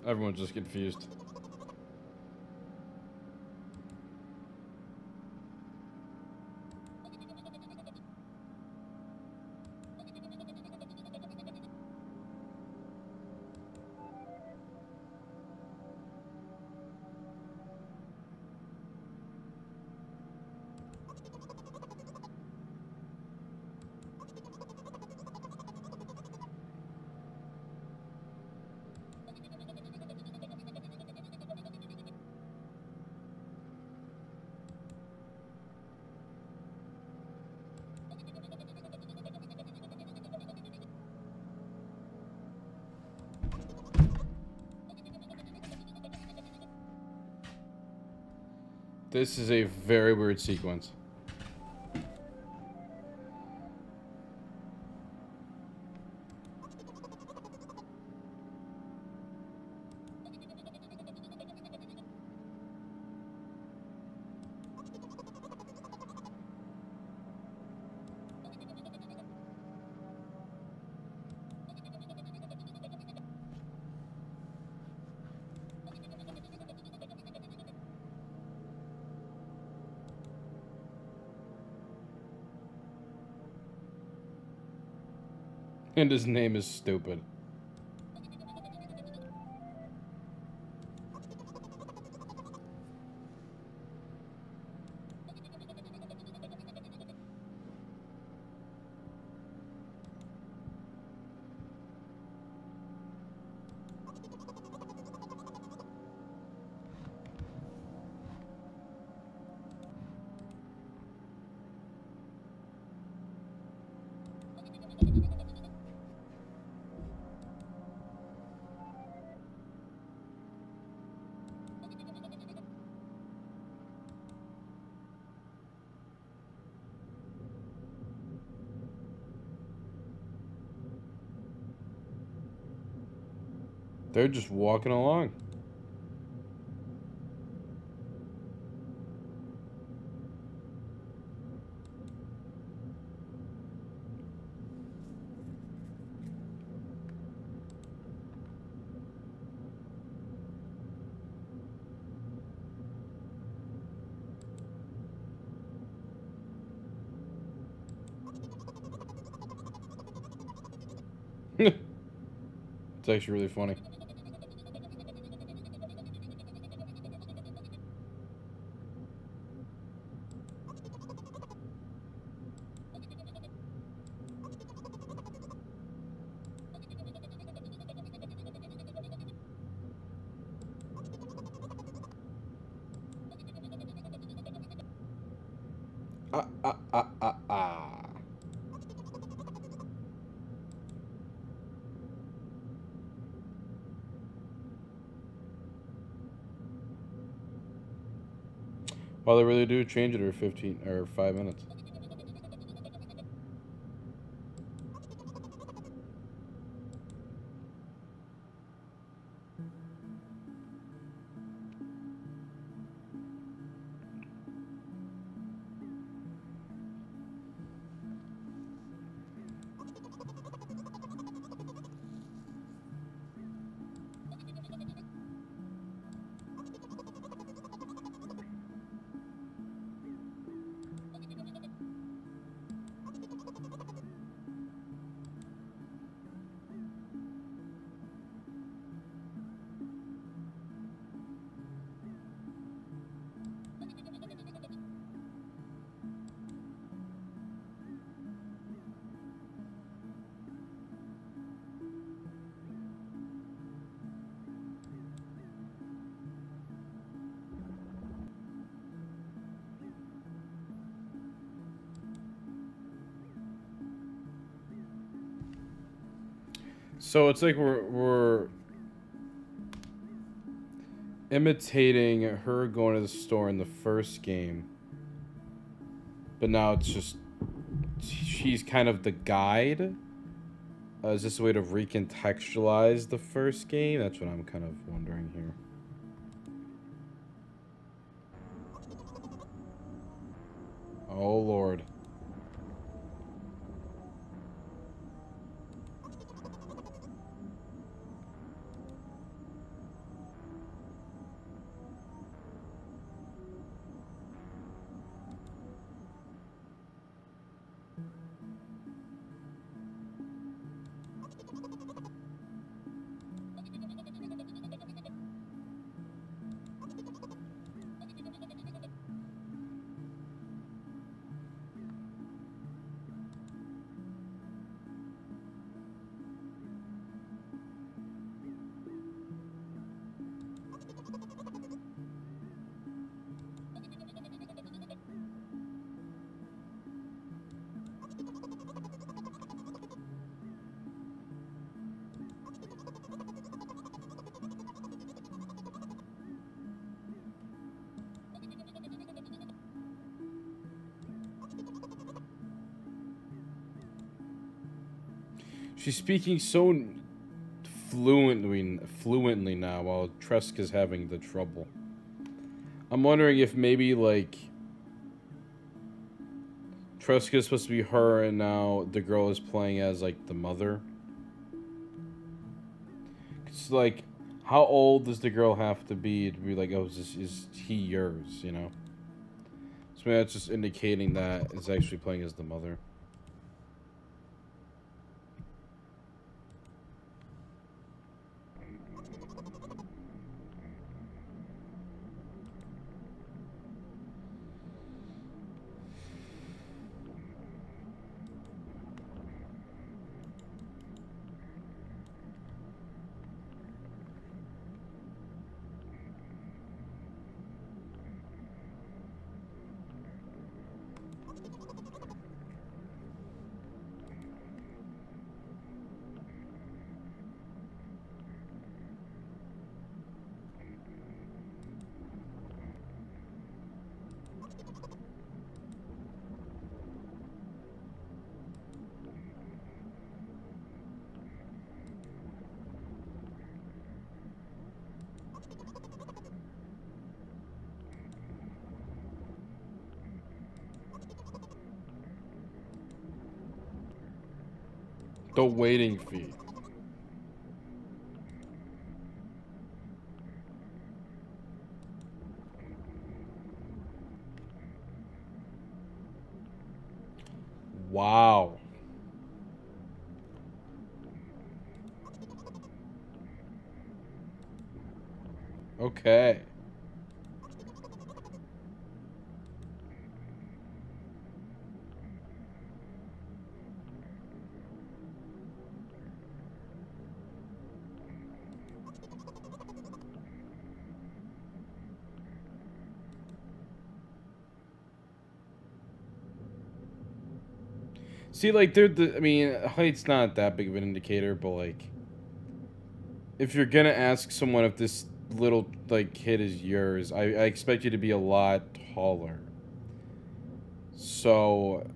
Everyone's just confused. This is a very weird sequence. And his name is stupid. They're just walking along. It's actually really funny. Ah, ah, ah, ah, ah. Well, they really do change it every 15 or 5 minutes. So it's like we're imitating her going to the store in the first game, but now it's just she's kind of the guide. Is this a way to recontextualize the first game? That's what I'm kind of wondering here. Oh Lord. She's speaking so fluently now, while Tresca's having the trouble. I'm wondering if maybe like Tresca's supposed to be her, and now the girl is playing as like the mother. It's like, how old does the girl have to be like, oh, is he yours? You know. So maybe that's just indicating that it's actually playing as the mother. The waiting fee. Wow. Okay. See, like, I mean, height's not that big of an indicator, but, like, if you're gonna ask someone if this little, like, kid is yours, I expect you to be a lot taller. So,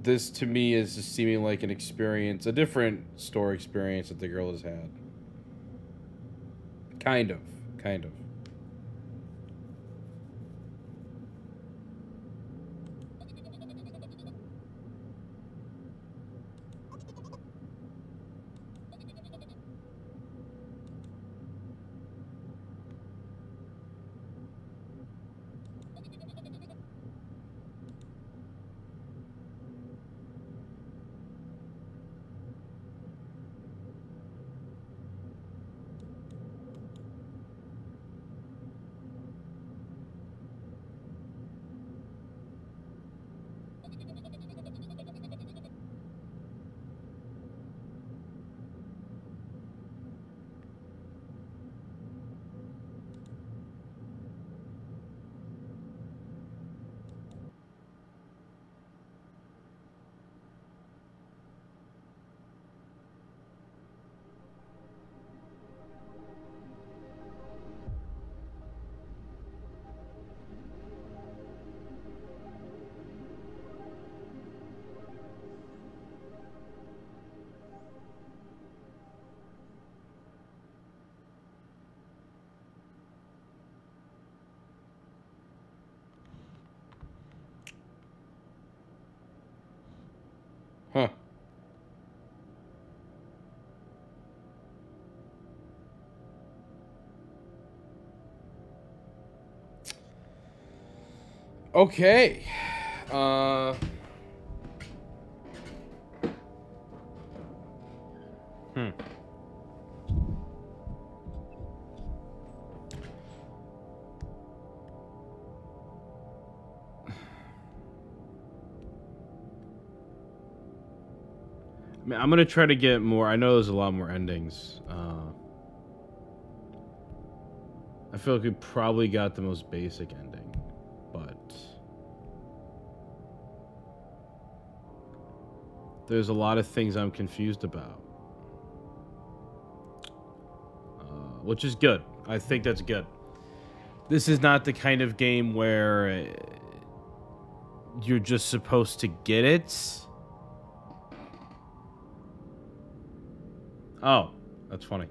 this to me is just seeming like an experience, a different store experience that the girl has had. Kind of. Kind of. Huh. Okay. Hmm. I mean, I'm gonna try to get more. I know there's a lot more endings. I feel like we probably got the most basic ending, but there's a lot of things I'm confused about, which is good. I think that's good. This is not the kind of game where you're just supposed to get it. Oh, that's funny.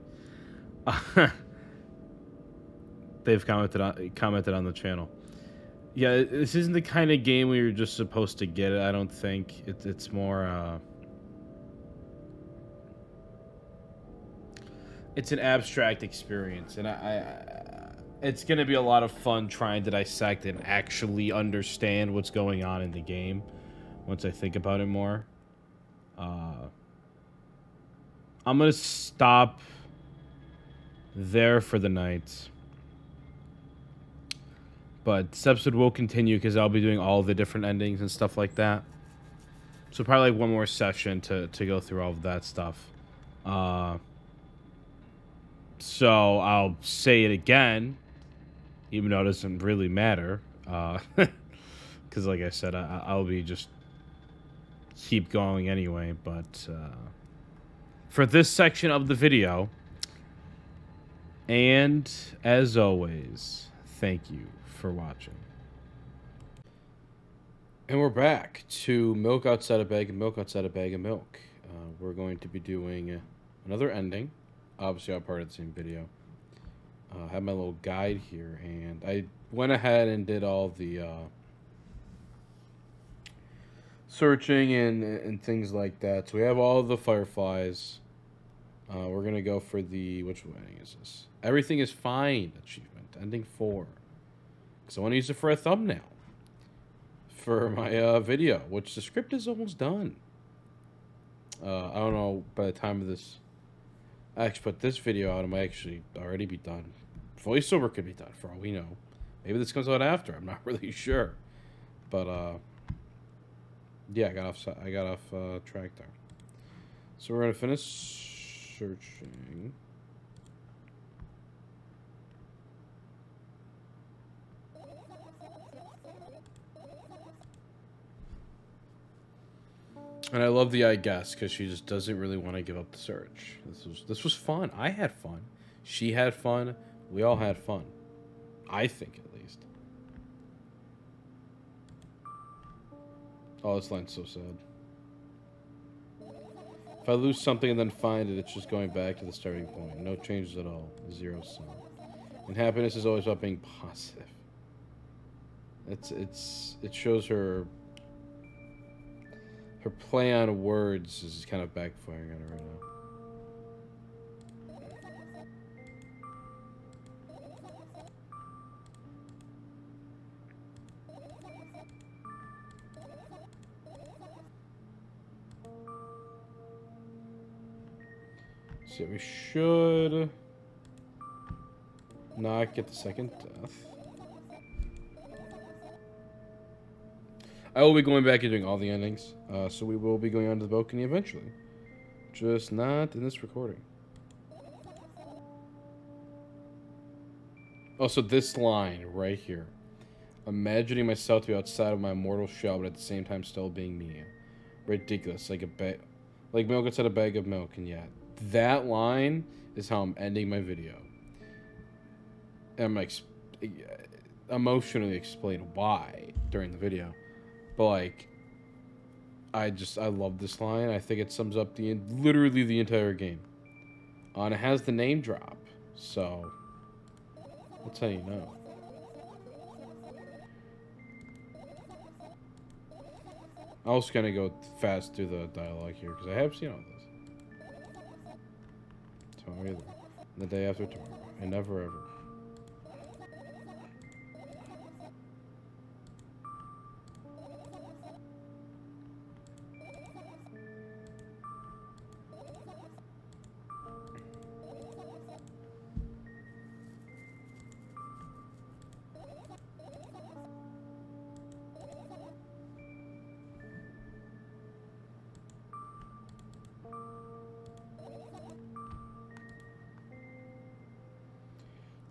They've commented on the channel. Yeah, this isn't the kind of game where you're just supposed to get it. I don't think it's more. It's an abstract experience, and it's gonna be a lot of fun trying to dissect and actually understand what's going on in the game once I think about it more. I'm gonna stop there for the night. But this episode will continue because I'll be doing all the different endings and stuff like that. So probably like one more session to go through all of that stuff. So I'll say it again, even though it doesn't really matter. Because like I said, I'll be just keep going anyway. But for this section of the video, and as always, thank you for watching. And we're back to milk outside a bag and milk outside a bag of milk. We're going to be doing another ending, obviously all part of the same video. I have my little guide here, and I went ahead and did all the searching and things like that. So we have all the fireflies. We're gonna go for the, which ending is this? Everything is fine achievement, ending 4. So I want to use it for a thumbnail for my video, which the script is almost done. I don't know by the time of this I actually put this video out, it might actually already be done. Voiceover could be done for all we know. Maybe this comes out after. I'm not really sure. But yeah, I got off track there. So we're gonna finish searching. And I love the I guess because she just doesn't really want to give up the search. This was fun. I had fun. She had fun. We all had fun. I think, at least. Oh, this line's so sad. If I lose something and then find it, it's just going back to the starting point. No changes at all. Zero sum. And happiness is always about being positive. It shows her play on words is kind of backfiring on her right now. So we should not get the second death. I will be going back and doing all the endings, so we will be going on to the balcony eventually. Just not in this recording. Also, this line right here. Imagining myself to be outside of my mortal shell, but at the same time still being me. Ridiculous. Like milk inside a bag of milk, and yeah. That line is how I'm ending my video. And I'm like, emotionally explain why during the video. But, like, I love this line. I think it sums up literally the entire game. And it has the name drop. So, that's how you know. I'm also going to go fast through the dialogue here, because I have seen all this. Tomorrow either. The day after tomorrow. And never ever.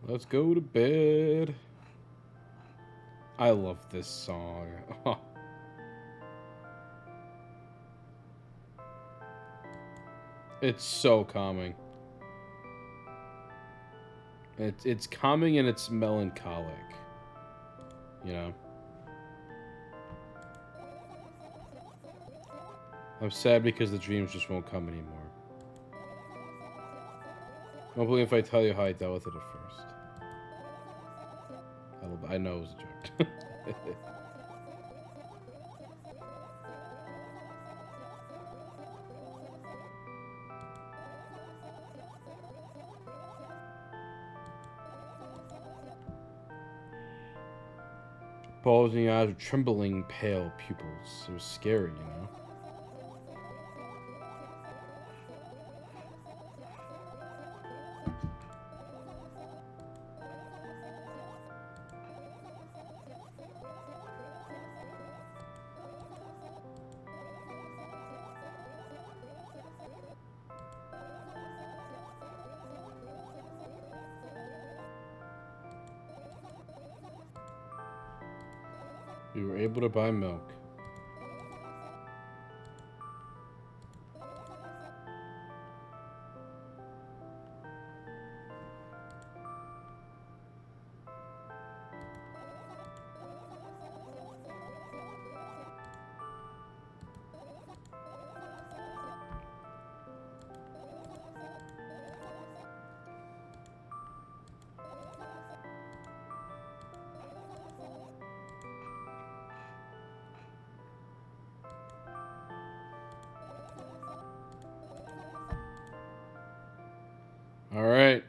Let's go to bed. I love this song. It's so calming. It's calming and it's melancholic. You know? I'm sad because the dreams just won't come anymore. I don't believe if I tell you how I dealt with it at first. I know it was a joke. Bulging eyes with trembling, pale pupils. It was scary, you know? We were able to buy milk. All right.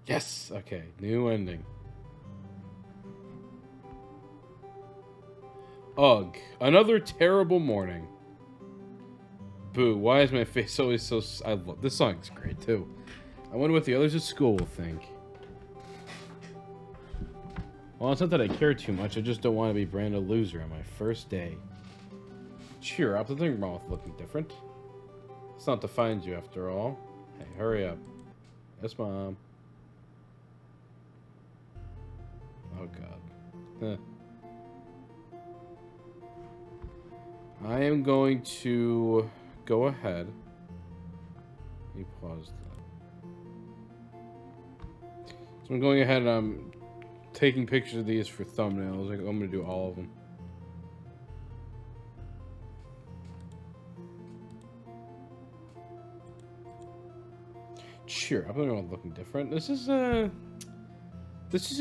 Yes. Okay. New ending. Ugh. Another terrible morning. Boo, why is my face always so... I love... This song's great, too. I wonder what the others at school will think. Well, it's not that I care too much. I just don't want to be branded a loser on my first day. Cheer up. There's nothing wrong with looking different. It's not to find you, after all. Hey, hurry up. Yes, Mom. Oh, God. I am going to go ahead. Let me pause that. So I'm going ahead and I'm taking pictures of these for thumbnails. I'm going to do all of them. Cheer up. I'm not looking different. This is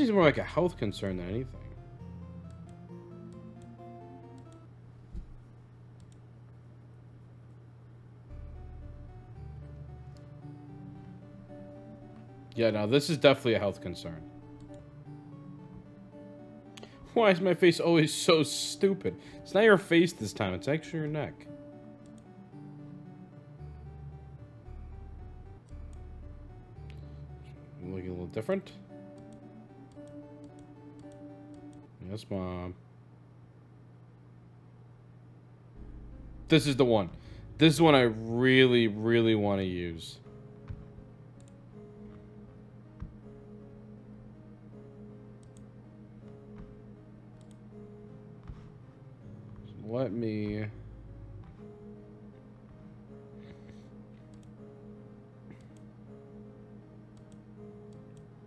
more like a health concern than anything. Yeah, no, this is definitely a health concern. Why is my face always so stupid? It's not your face this time, it's actually your neck. Looking a little different. Yes, Mom. This is the one. This is one I really, really want to use. Let me...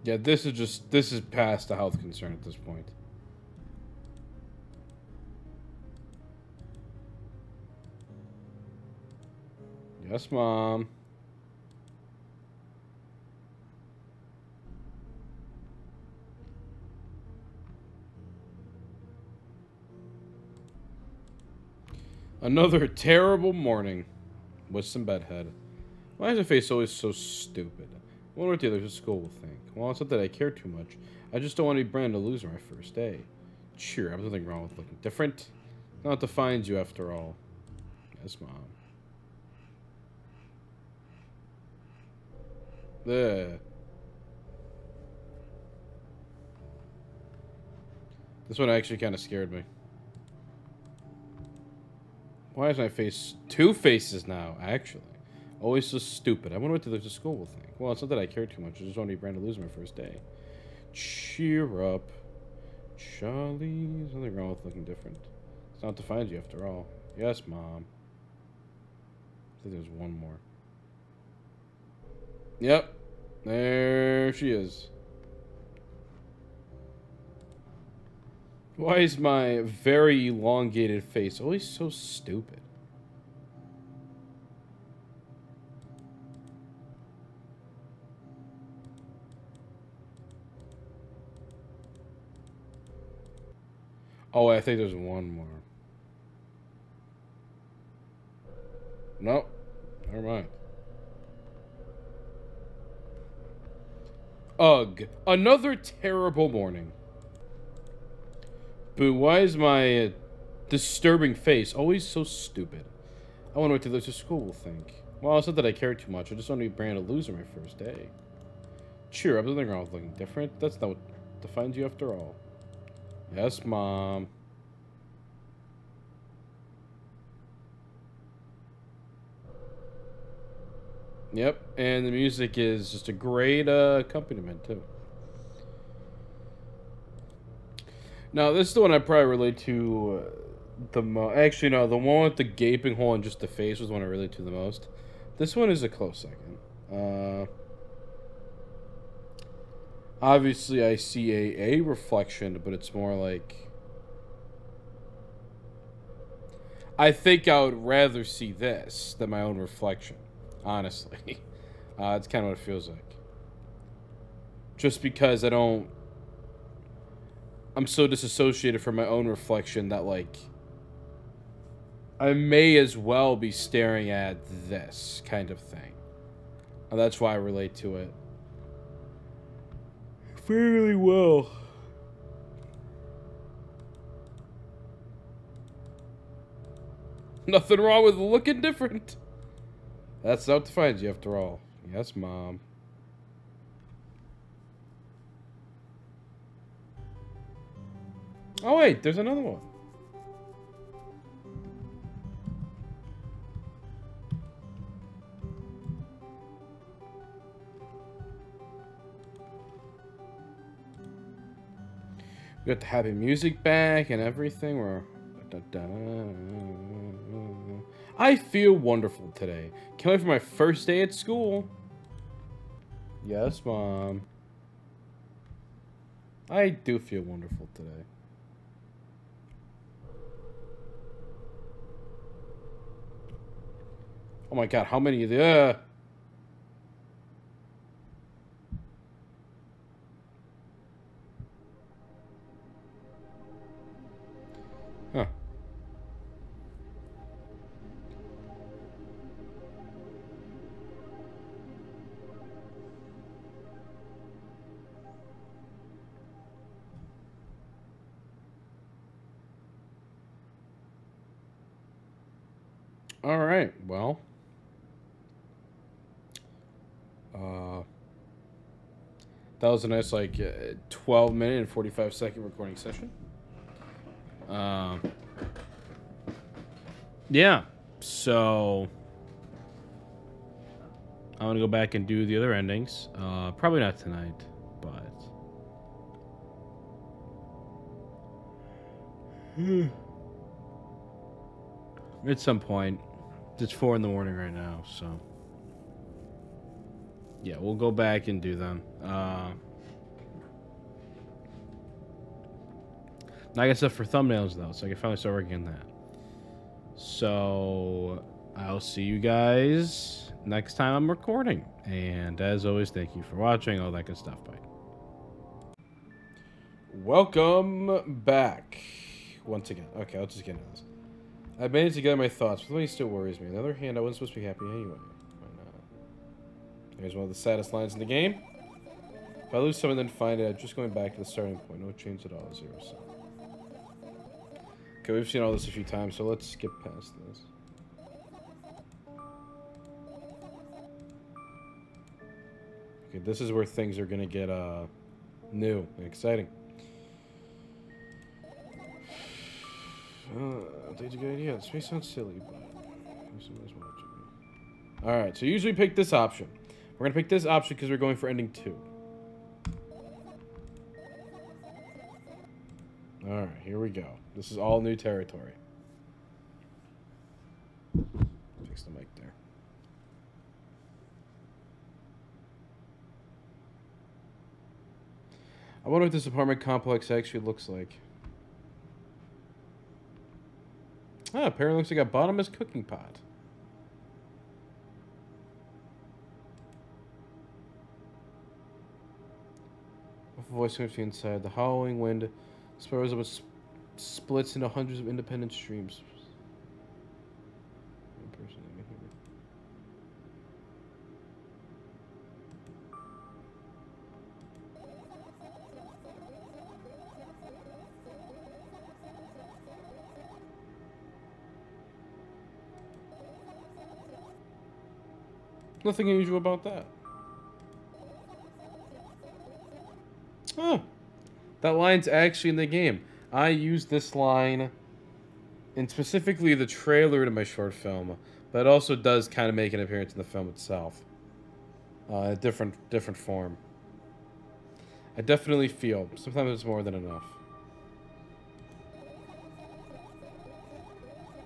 Yeah, this is past a health concern at this point. Yes, Mom. Another terrible morning with some bedhead. Why is my face always so stupid? I wonder what the others at school will think. Well, it's not that I care too much. I just don't want to be branded a loser my first day. Cheer, there's nothing wrong with looking different. Not to find you after all. Yes, Mom. There. This one actually kind of scared me. Why is my face two faces now, actually? Always so stupid. I wonder what the others at school will think. Well, it's not that I care too much. I just want to be branded a loser my first day. Cheer up. Charlie. There's nothing wrong with looking different. It's not to find you after all. Yes, Mom. I think there's one more. Yep. There she is. Why is my very elongated face always so stupid? Oh, I think there's one more. Nope. Never mind. Ugh. Another terrible morning. Boo, why is my disturbing face always so stupid? I wonder what the others at school will think. Well, it's not that I care too much. I just want to be branded a loser my first day. Cheer up. There's nothing wrong with looking different. That's not what defines you after all. Yes, Mom. Yep, and the music is just a great accompaniment, too. Now, this is the one I probably relate to the most. Actually, no, the one with the gaping hole and just the face was the one I relate to the most. This one is a close second. Obviously, I see a reflection, but it's more like... I think I would rather see this than my own reflection. Honestly. It's kind of what it feels like. Just because I'm so disassociated from my own reflection that, like, I may as well be staring at this kind of thing. And that's why I relate to it fairly well. Nothing wrong with looking different. That's what defines you after all. Yes, Mom. Oh, wait, there's another one. We got the happy music back and everything. I feel wonderful today. Can't wait for my first day at school. Yes, Mom. I do feel wonderful today. Oh my god, how many of the... Huh. All right, well. That was a nice, like, 12-minute and 45-second recording session. Yeah, so I'm going to go back and do the other endings. Probably not tonight, but... at some point. It's 4 in the morning right now, so... yeah, we'll go back and do them. Now I got stuff for thumbnails, though, so I can finally start working on that. So, I'll see you guys next time I'm recording. And as always, thank you for watching, all that good stuff. Bye. Welcome back. Once again. Okay, let's just get into this. I managed to gather my thoughts, but something still worries me. On the other hand, I wasn't supposed to be happy anyway. Why not? Here's one of the saddest lines in the game. If I lose someone and then find it, I'm just going back to the starting point. No change at all. 0 sum. Okay, we've seen all this a few times, so let's skip past this. Okay, this is where things are going to get new and exciting. I think it's a good idea. This may sound silly, but... alright, so usually pick this option. We're going to pick this option because we're going for ending 2. Alright, here we go. This is all new territory. Fix the mic there. I wonder what this apartment complex actually looks like. Ah, apparently looks like a bottomless cooking pot. A voice comes from inside. The howling wind spurs up and splits into hundreds of independent streams. Nothing unusual about that. Huh. That line's actually in the game. I used this line in specifically the trailer to my short film, but it also does kind of make an appearance in the film itself. A different form. I definitely feel sometimes it's more than enough.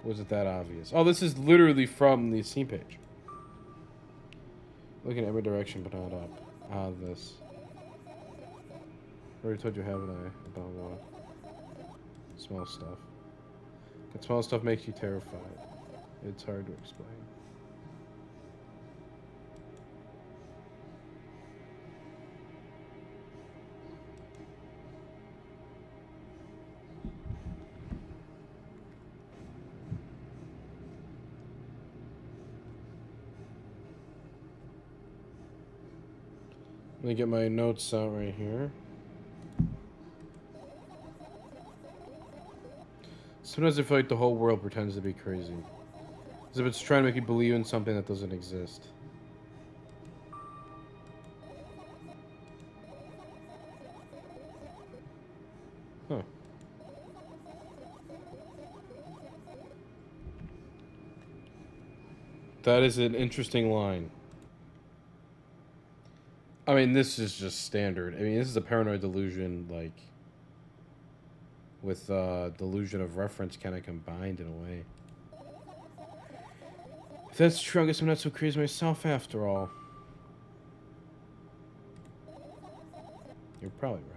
Was it that obvious? Oh, this is literally from the scene page. Look in every direction, but not up. Ah, this. I already told you, haven't I? About what? Small stuff. That small stuff makes you terrified. It's hard to explain. Let me get my notes out right here. Sometimes I feel like the whole world pretends to be crazy. As if it's trying to make you believe in something that doesn't exist. Huh. That is an interesting line. I mean, this is just standard. I mean, this is a paranoid delusion, like, with delusion of reference kind of combined in a way. If that's true, I guess I'm not so crazy myself after all. You're probably right.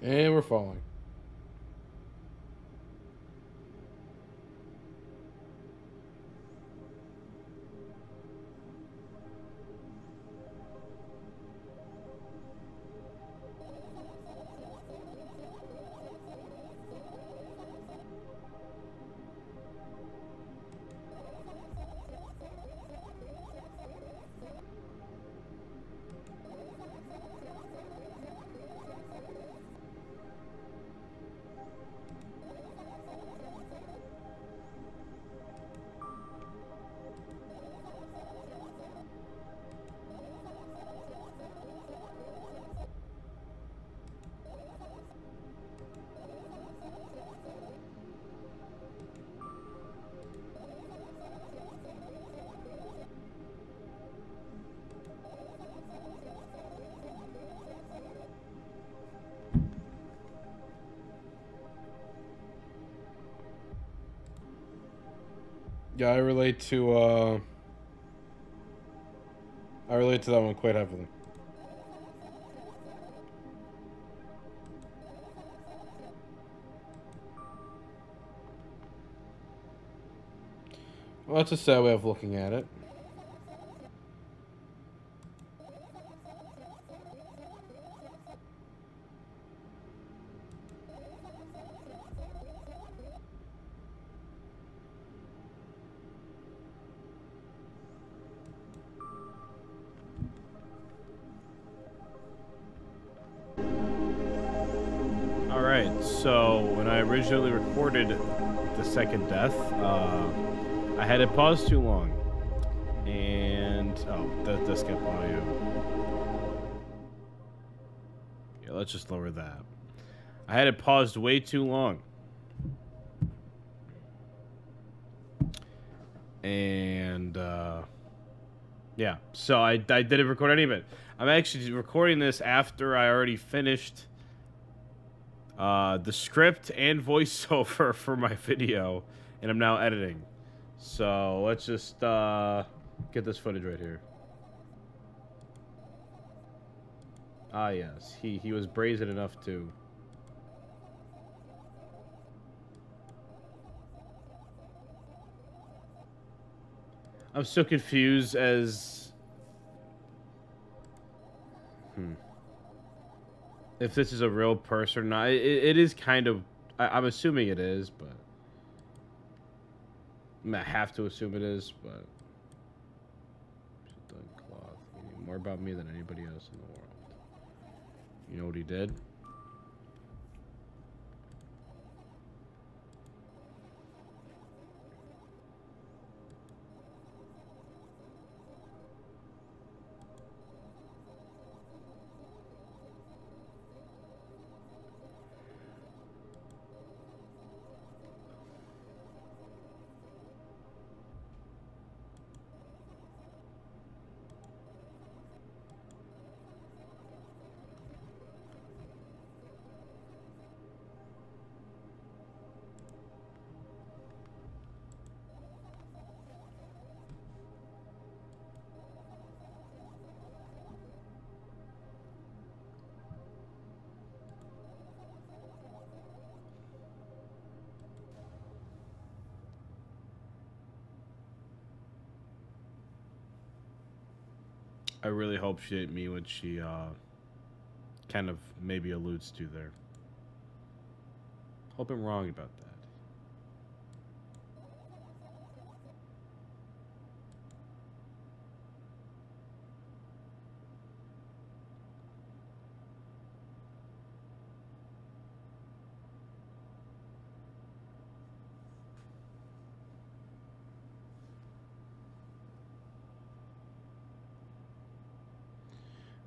And we're falling. Yeah, I relate to that one quite heavily. Well, that's a sad way of looking at it. Alright, so when I originally recorded the second death, I had it paused too long. And, oh, that does skip audio. Yeah, let's just lower that. I had it paused way too long. And, yeah, so I didn't record any of it. I'm actually recording this after I already finished the script and voiceover for my video, and I'm now editing. So let's just get this footage right here. Ah, yes, he was brazen enough to. I'm so confused as if this is a real person or not. It is kind of. I'm assuming it is, but I have to assume it is. But cloth, more about me than anybody else in the world. You know what he did? I really hope she didn't mean what she kind of maybe alludes to there. Hope I'm wrong about that.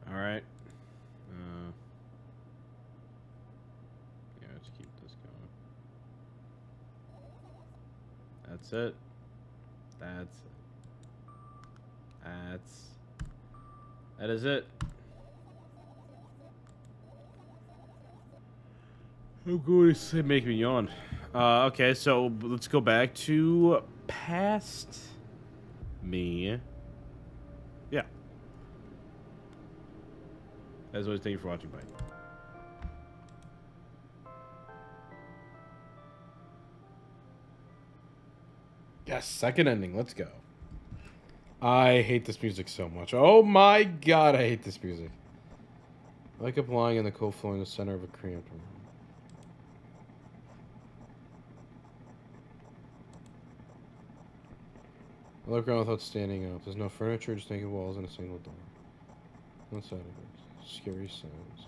All right. Yeah, let's keep this going. That's it. That's it. That is it. I'm going to say make me yawn. Okay, so let's go back to past me. Yeah. As always, thank you for watching. Bye. Yes, second ending. Let's go. I hate this music so much. Oh my god, I hate this music. I wake up lying in the cold floor in the center of a cramped room. I look around without standing up. There's no furniture, just naked walls and a single door. Outside of it, scary sounds.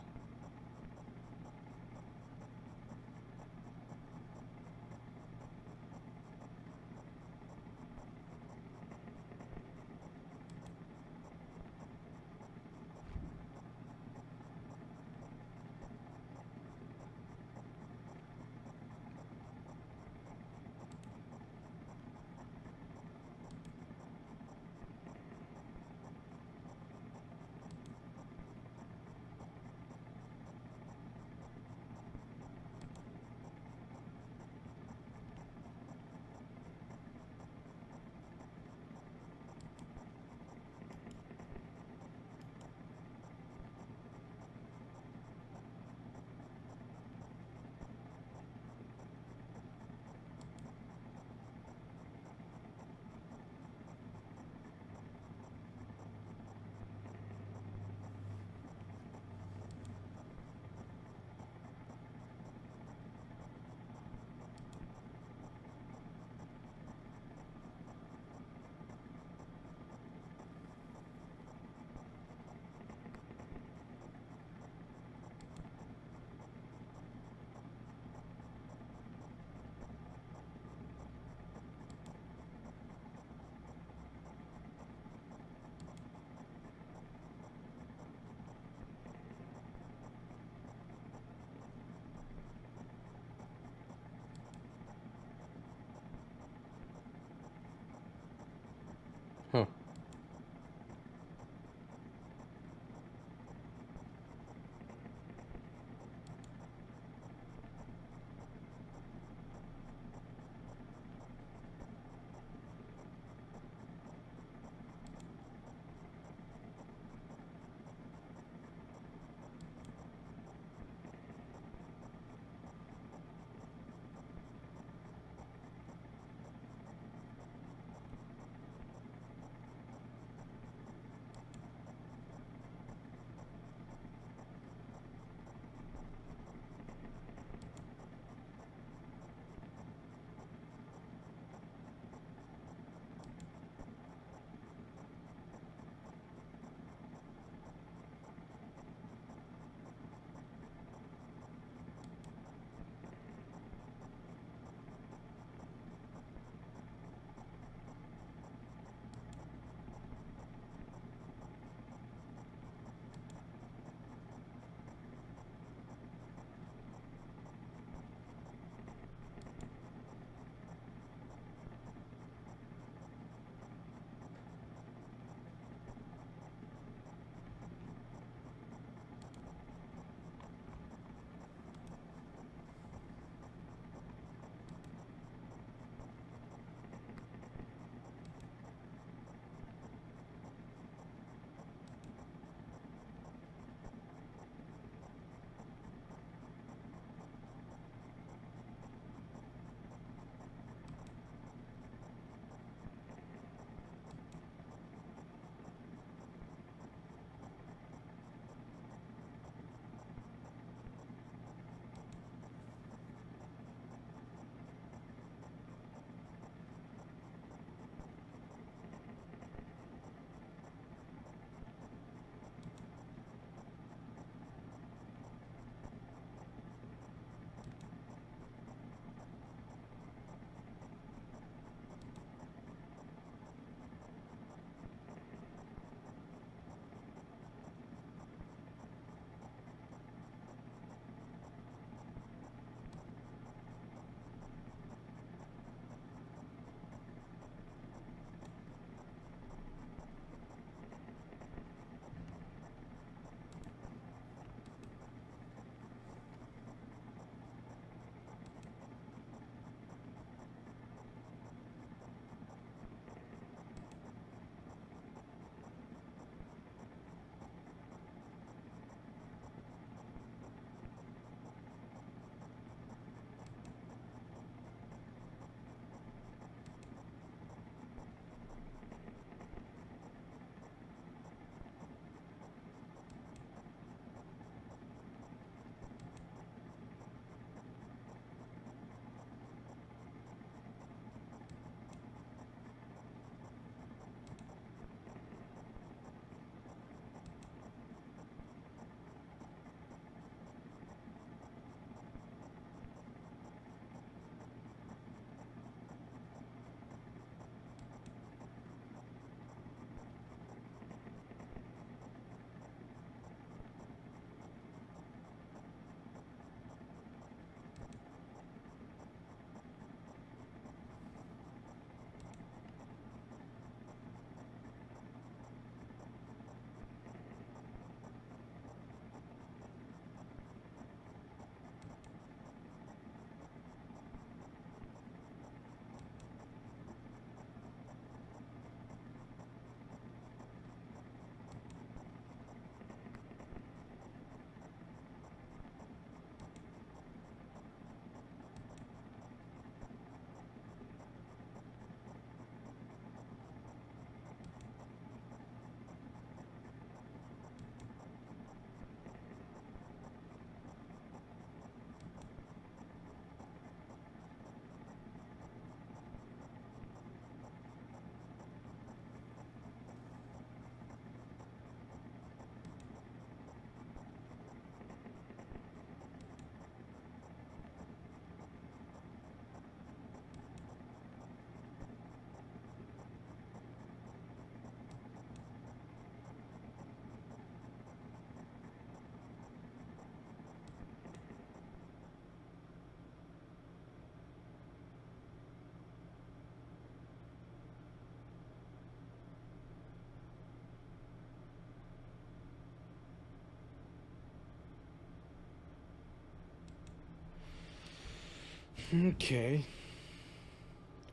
Okay.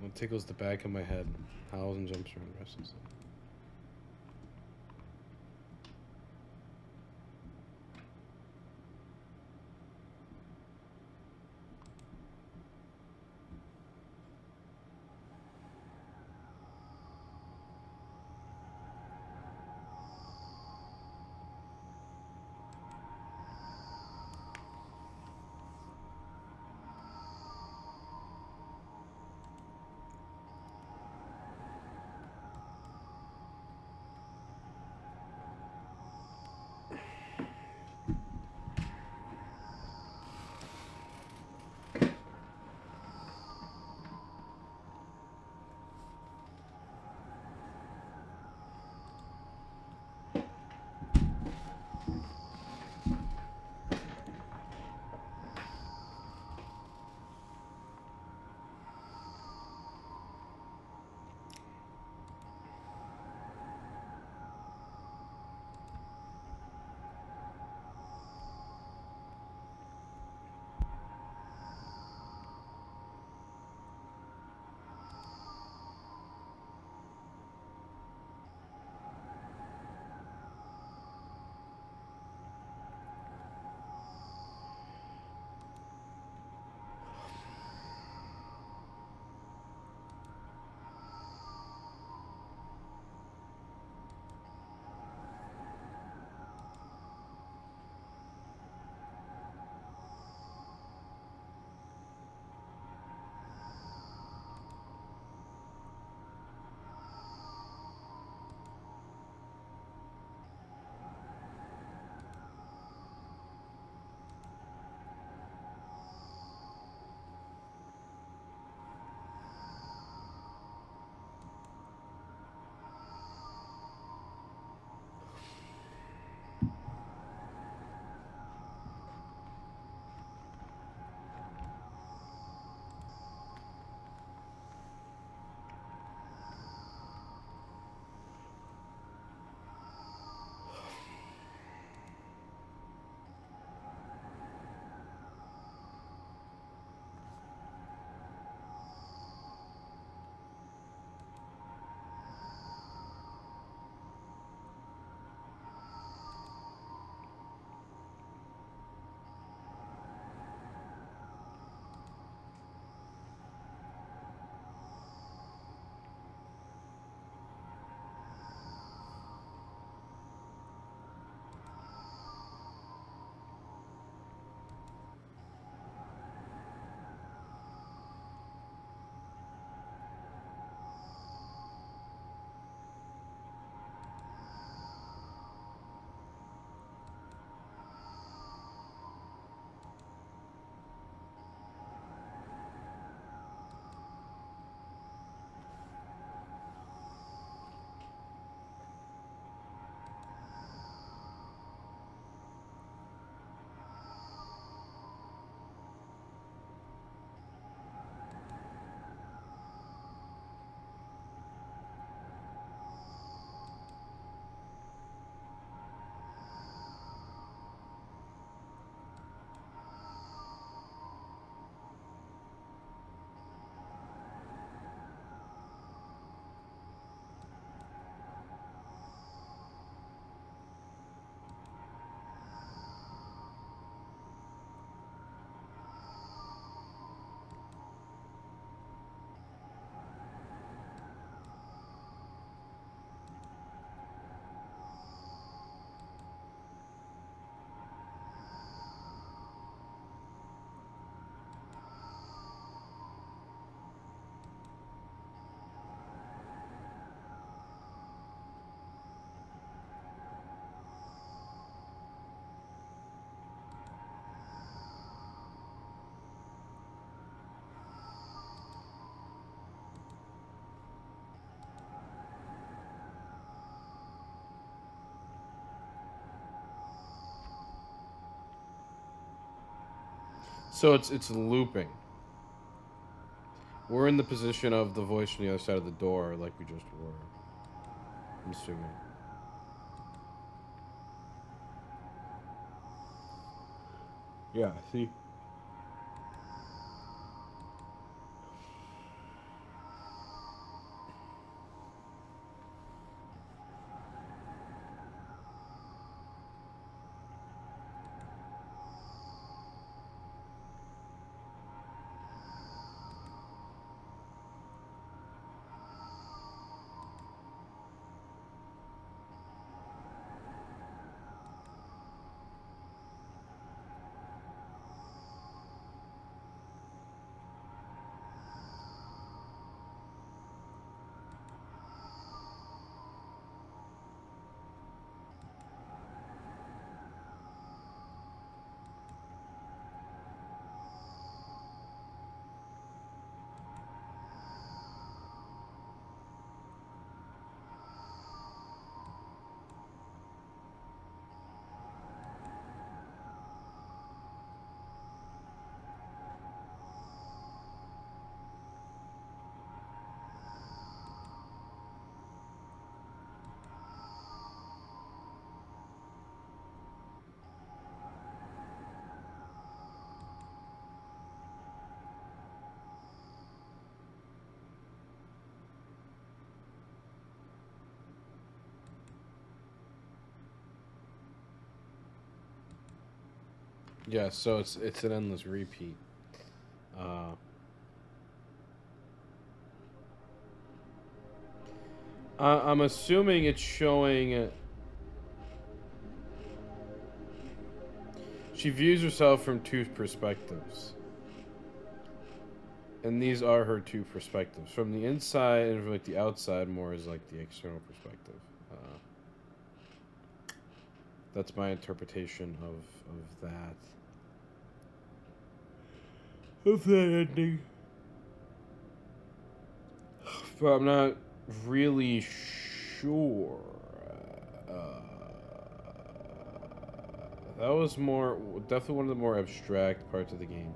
What tickles the back of my head? Howls and jumps around restlessly. So it's looping. We're in the position of the voice on the other side of the door, like we just were. I'm assuming. Yeah. See. Yeah, so it's an endless repeat. I'm assuming it's showing. She views herself from two perspectives. And these are her two perspectives. From the inside and from like the outside more is like the external perspective. That's my interpretation of that. Of that ending. But I'm not really sure. That was definitely one of the more abstract parts of the game.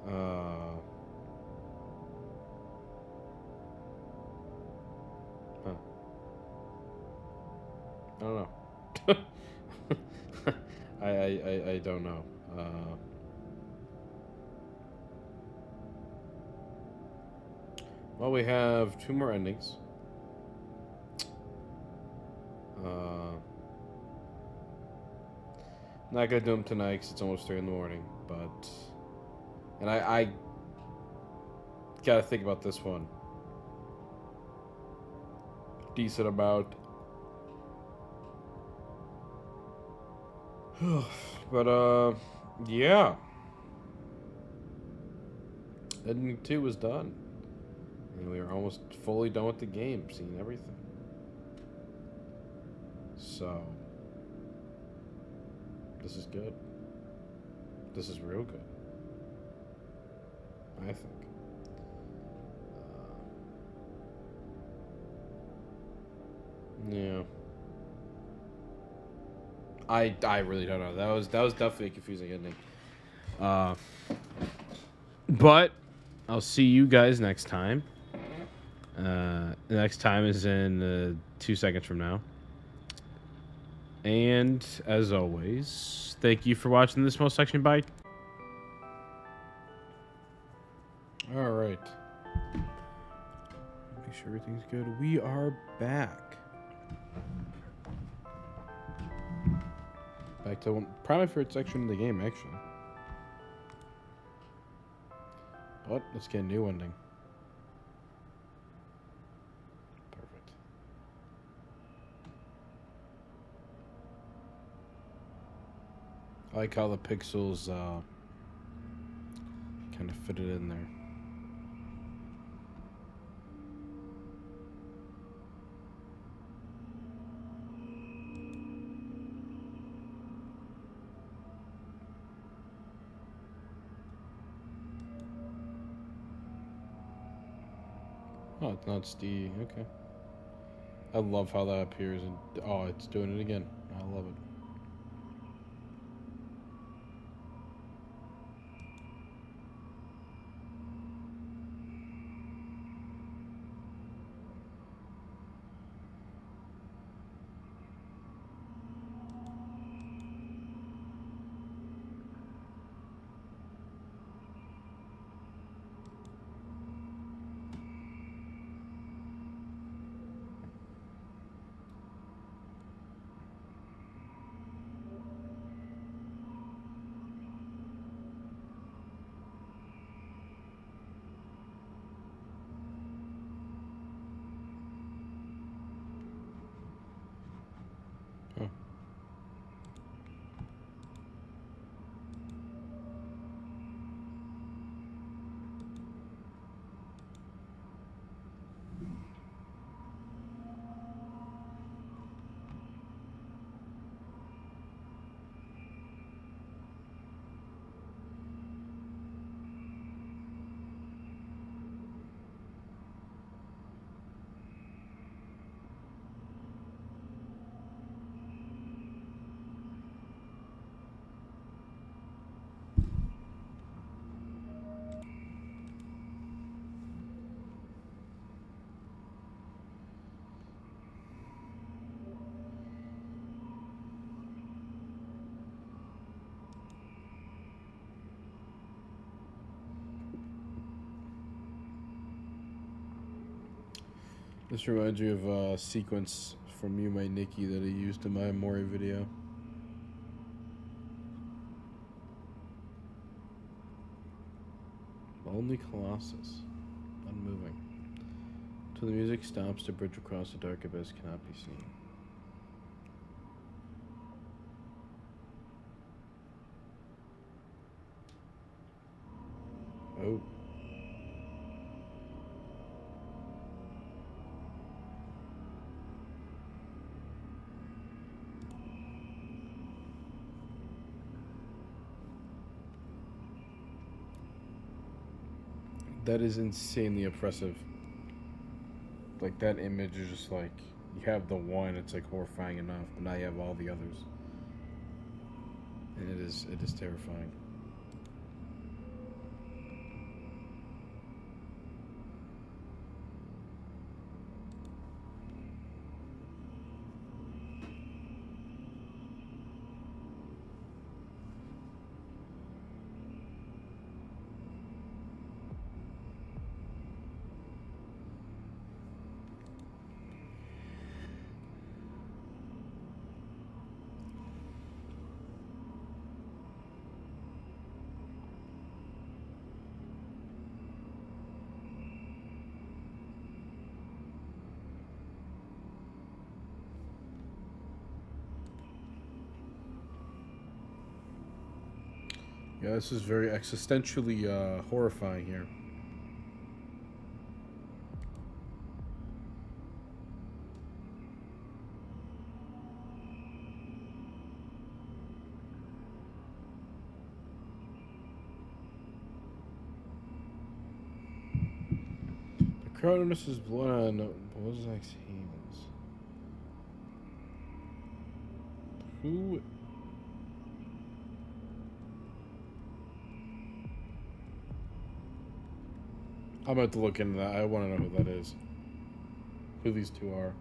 Huh. I don't know. I don't know. Well, we have two more endings. Not gonna do them tonight because it's almost 3 in the morning, but... And I gotta think about this one. Decent amount. But, yeah. Ending 2 was done. And we were almost fully done with the game, seeing everything. So... This is good. This is real good. I think. Yeah. I really don't know. That was definitely a confusing ending. But I'll see you guys next time. The next time is in 2 seconds from now. And as always, thank you for watching this small section bite. All right. Make sure everything's good. We are back. Back to probably my favorite section of the game, actually. But let's get a new ending. Perfect. I like how the pixels kind of fit it in there. Oh, it's not Steve. Okay. I love how that appears. And oh, it's doing it again. I love it. Huh. This reminds me of a sequence from You My Nikki that I used in my Mori video. Lonely Colossus. Unmoving. Till the music stops, the bridge across the dark abyss cannot be seen. Oh. That is insanely oppressive. Like, that image is just like, you have the one, it's like horrifying enough, but now you have all the others. And it is terrifying. Yeah, this is very existentially horrifying here. The crowd notices blood on Bozak's hands. Who? I'm about to look into that. I want to know who that is. Who these two are.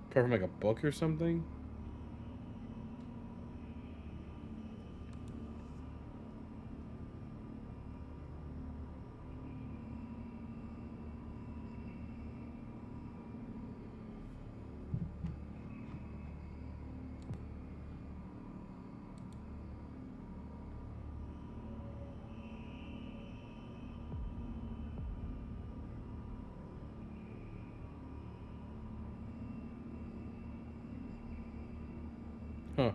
Probably from like a book or something? Huh.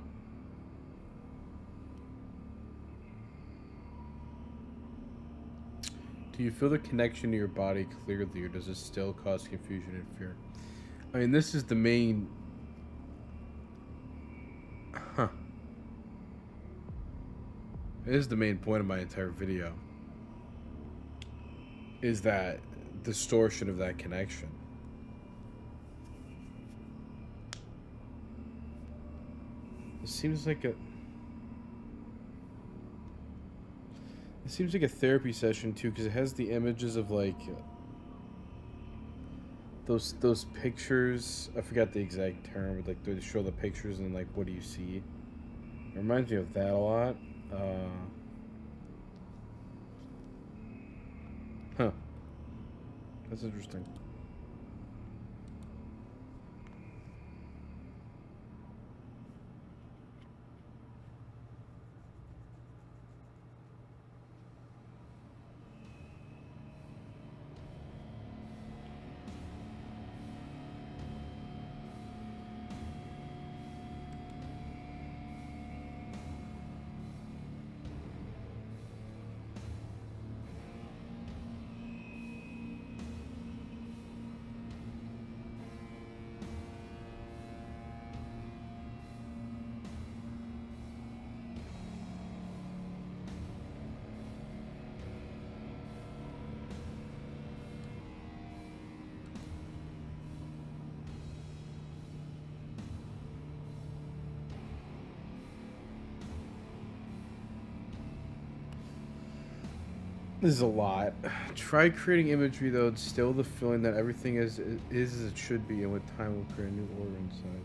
Do you feel the connection to your body clearly, or does it still cause confusion and fear? I mean, this is the main... Huh. It is the main point of my entire video. Is that distortion of that connection. It seems like a... It seems like a therapy session too, because it has the images of like those pictures. I forgot the exact term, but like they show the pictures and like what do you see? It reminds me of that a lot. Huh. That's interesting. This is a lot. Try creating imagery though, it's still the feeling that everything is as it should be, and with time will create a new order inside.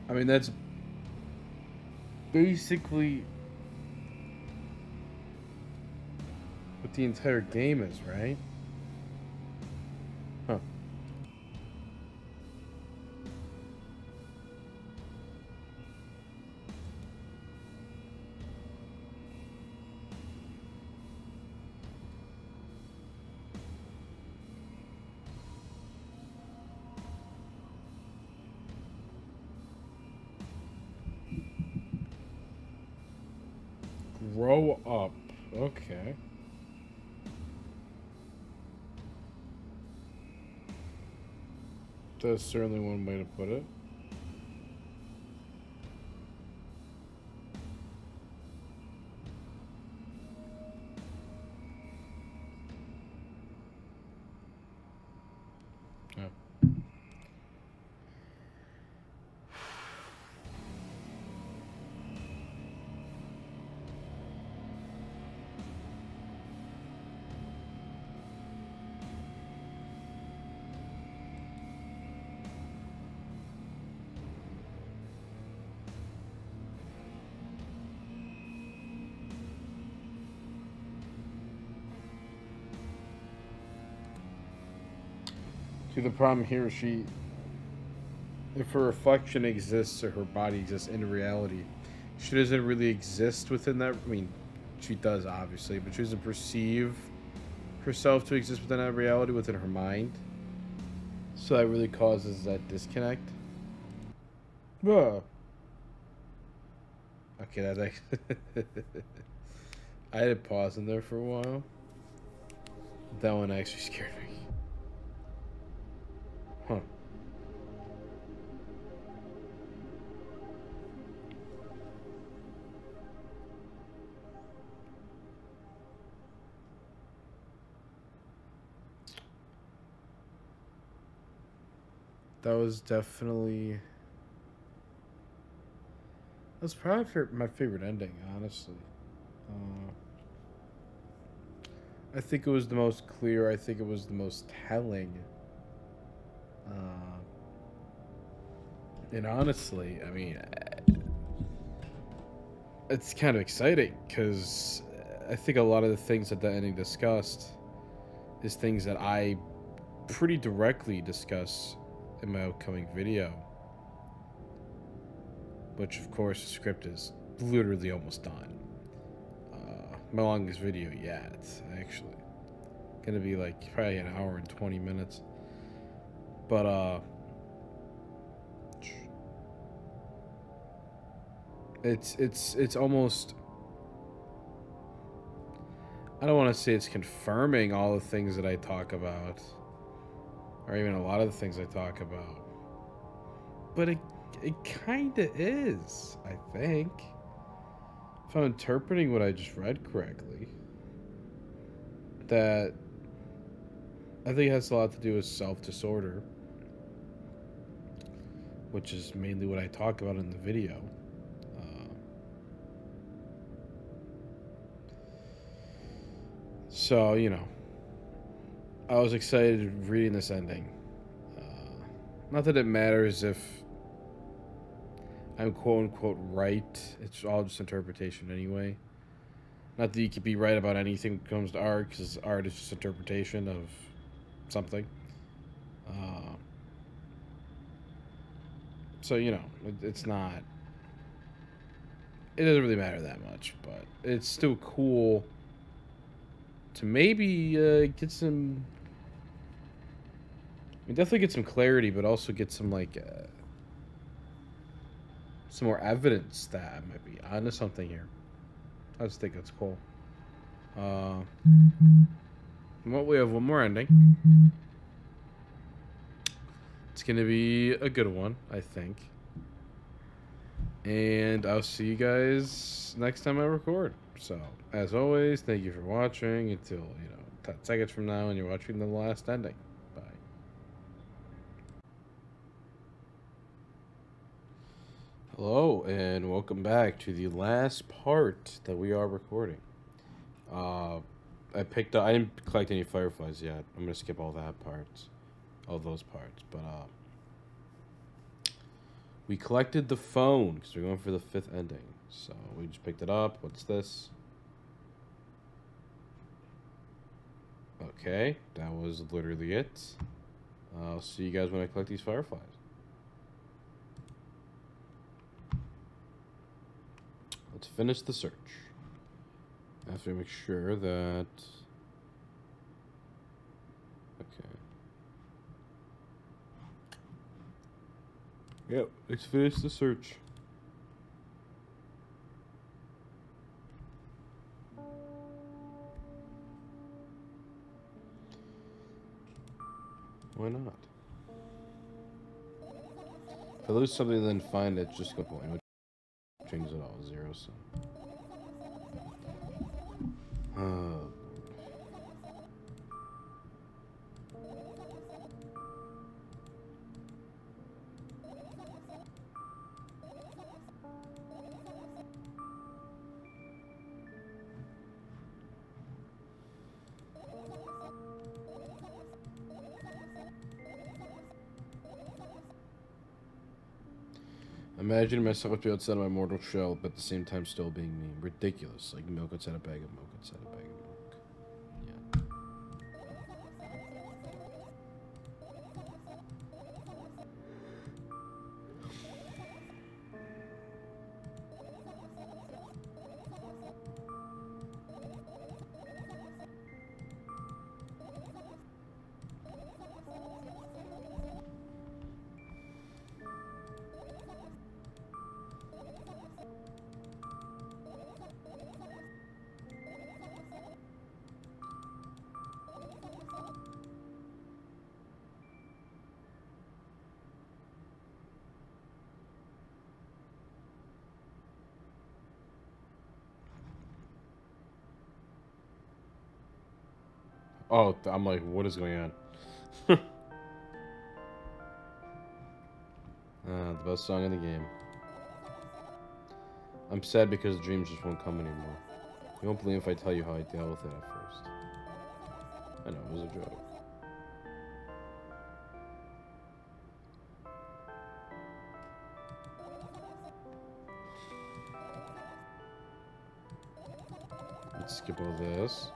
I mean, that's basically what the entire game is, right? Huh. Grow up. Okay. That's certainly one way to put it. Yeah. See, the problem here, if her reflection exists or her body exists in reality, she doesn't really exist within that. I mean, she does obviously, but she doesn't perceive herself to exist within that reality within her mind. So that really causes that disconnect. Whoa. Okay, that actually I had to pause in there for a while. That one actually scared me. Huh. That was definitely. That's probably my favorite ending, honestly. Uh, I think it was the most clear. I think it was the most telling. Uh, and honestly, I mean, it's kind of exciting because I think a lot of the things that the ending discussed is things that I pretty directly discuss in my upcoming video. Which, of course, the script is literally almost done. My longest video yet, actually. Gonna be like probably an hour and 20 minutes. But, it's almost. I don't want to say it's confirming all the things that I talk about, or even a lot of the things I talk about. But it kind of is, I think. If I'm interpreting what I just read correctly, that I think it has a lot to do with self-disorder, which is mainly what I talk about in the video. So, I was excited reading this ending. Not that it matters if I'm quote unquote right. It's all just interpretation anyway. Not that you could be right about anything when it comes to art, because art is just interpretation of something. Uh, so, it's not. It doesn't really matter that much, but it's still cool to maybe get some. I mean, definitely get some clarity, but also get some some more evidence that I might be onto something here. I just think that's cool. Uh, well, we have one more ending. It's gonna be a good one, I think. And I'll see you guys next time I record. So, as always, thank you for watching until 10 seconds from now, and you're watching the last ending. Bye. Hello, and welcome back to the last part that we are recording. I picked up. I didn't collect any fireflies yet. I'm gonna skip all those parts. But we collected the phone because we're going for the 5th ending. So we just picked it up. What's this? Okay, that was literally it. I'll see you guys when I collect these fireflies. Let's finish the search. I have to make sure that. Okay. Yep, let's finish the search. Why not? If I lose something, then find it, just go point, which changes it all, 0 sum. Oh. Imagine myself to be outside of my mortal shell, but at the same time still being me. Ridiculous. Like milk outside a bag of milk outside a bag of milk. Yeah. Oh, I'm like, what is going on? The best song in the game. I'm sad because dreams just won't come anymore. You won't believe if I tell you how I dealt with it at first. I know, it was a joke. Let's skip all this.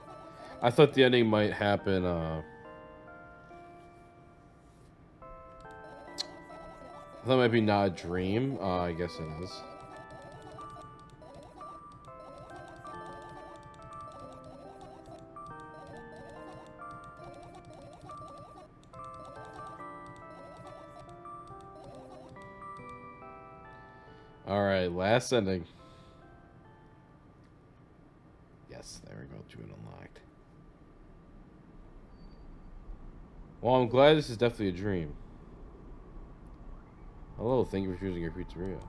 I thought the ending might happen, I thought it might be not a dream. I guess it is. Alright, last ending. Yes, there we go. Druid unlocked. Well, I'm glad this is definitely a dream. Hello, thank you for choosing your pizzeria.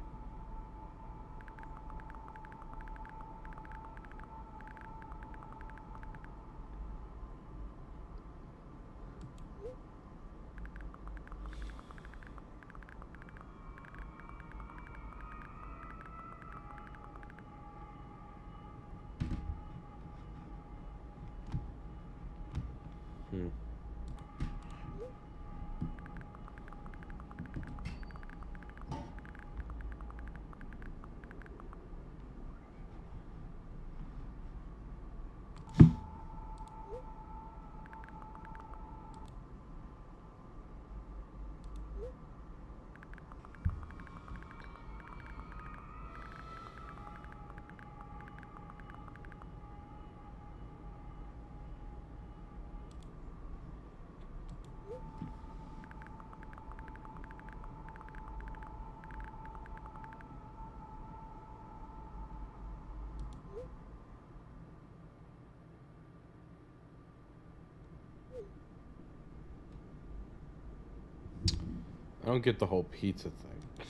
I don't get the whole pizza thing.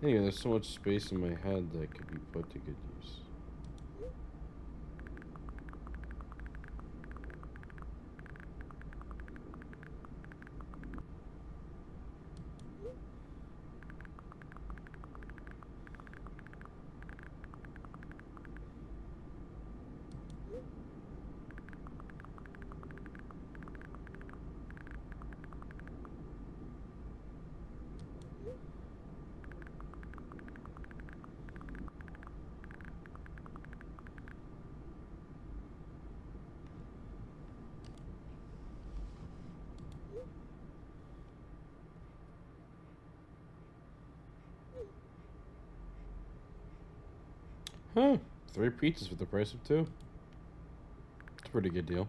Anyway, there's so much space in my head that could be put to good use. Huh. 3 pizzas for the price of 2. It's a pretty good deal.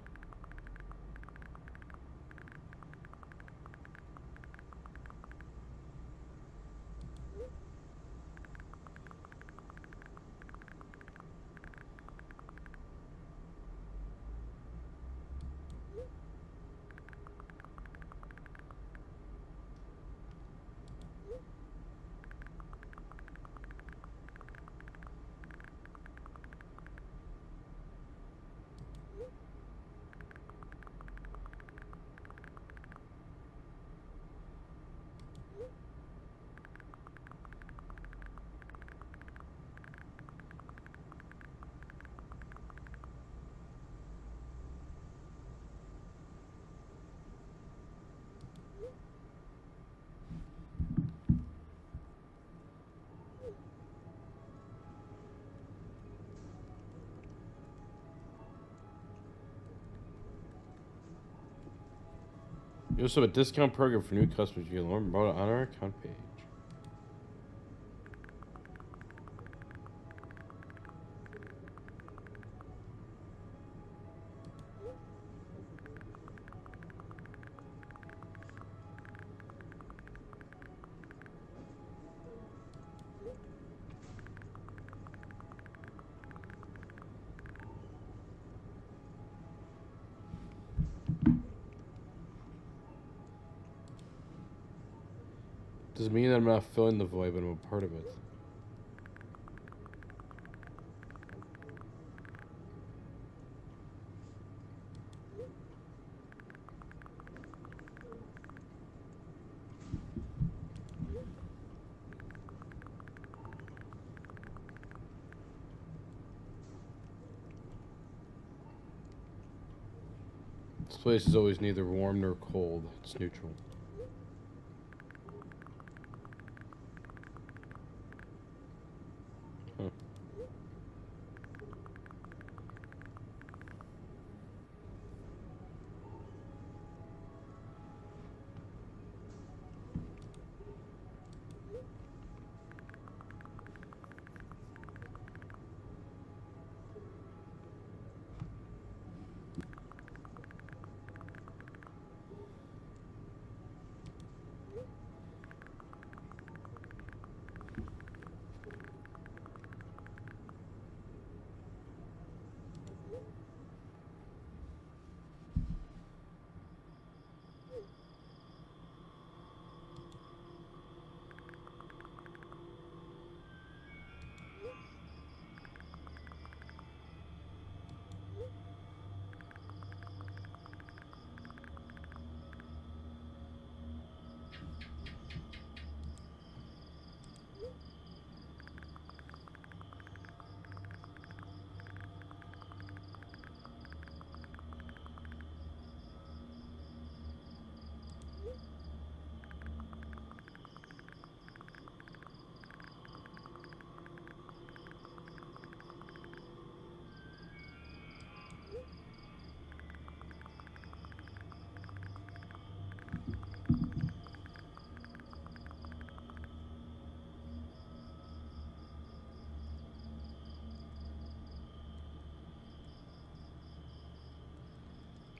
You also have a discount program for new customers. You can learn about it on our account page. Doesn't mean that I'm not filling the void, but I'm a part of it. This place is always neither warm nor cold. It's neutral. Huh.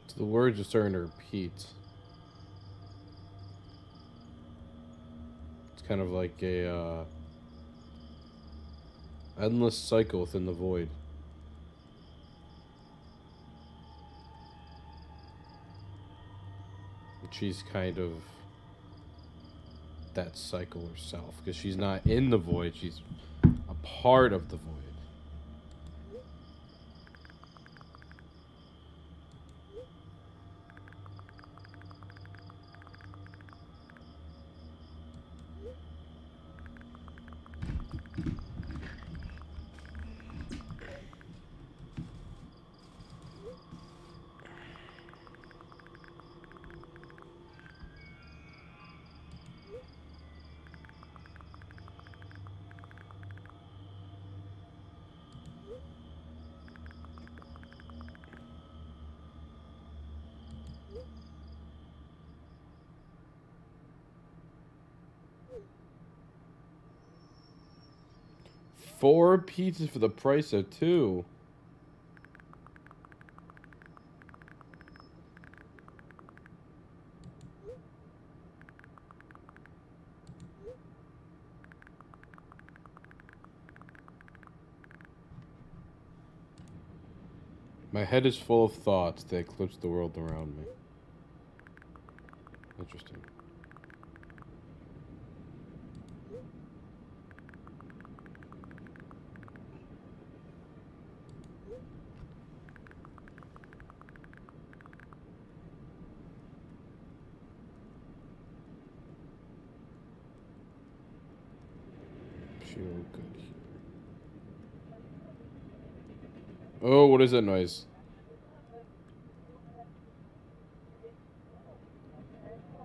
So the words are starting to repeat. It's kind of like a endless cycle within the void. And she's kind of that cycle herself, because she's not in the void, she's a part of the void. Four pizzas for the price of two. My head is full of thoughts that eclipse the world around me. Interesting. Feel good here. Oh, what is that noise?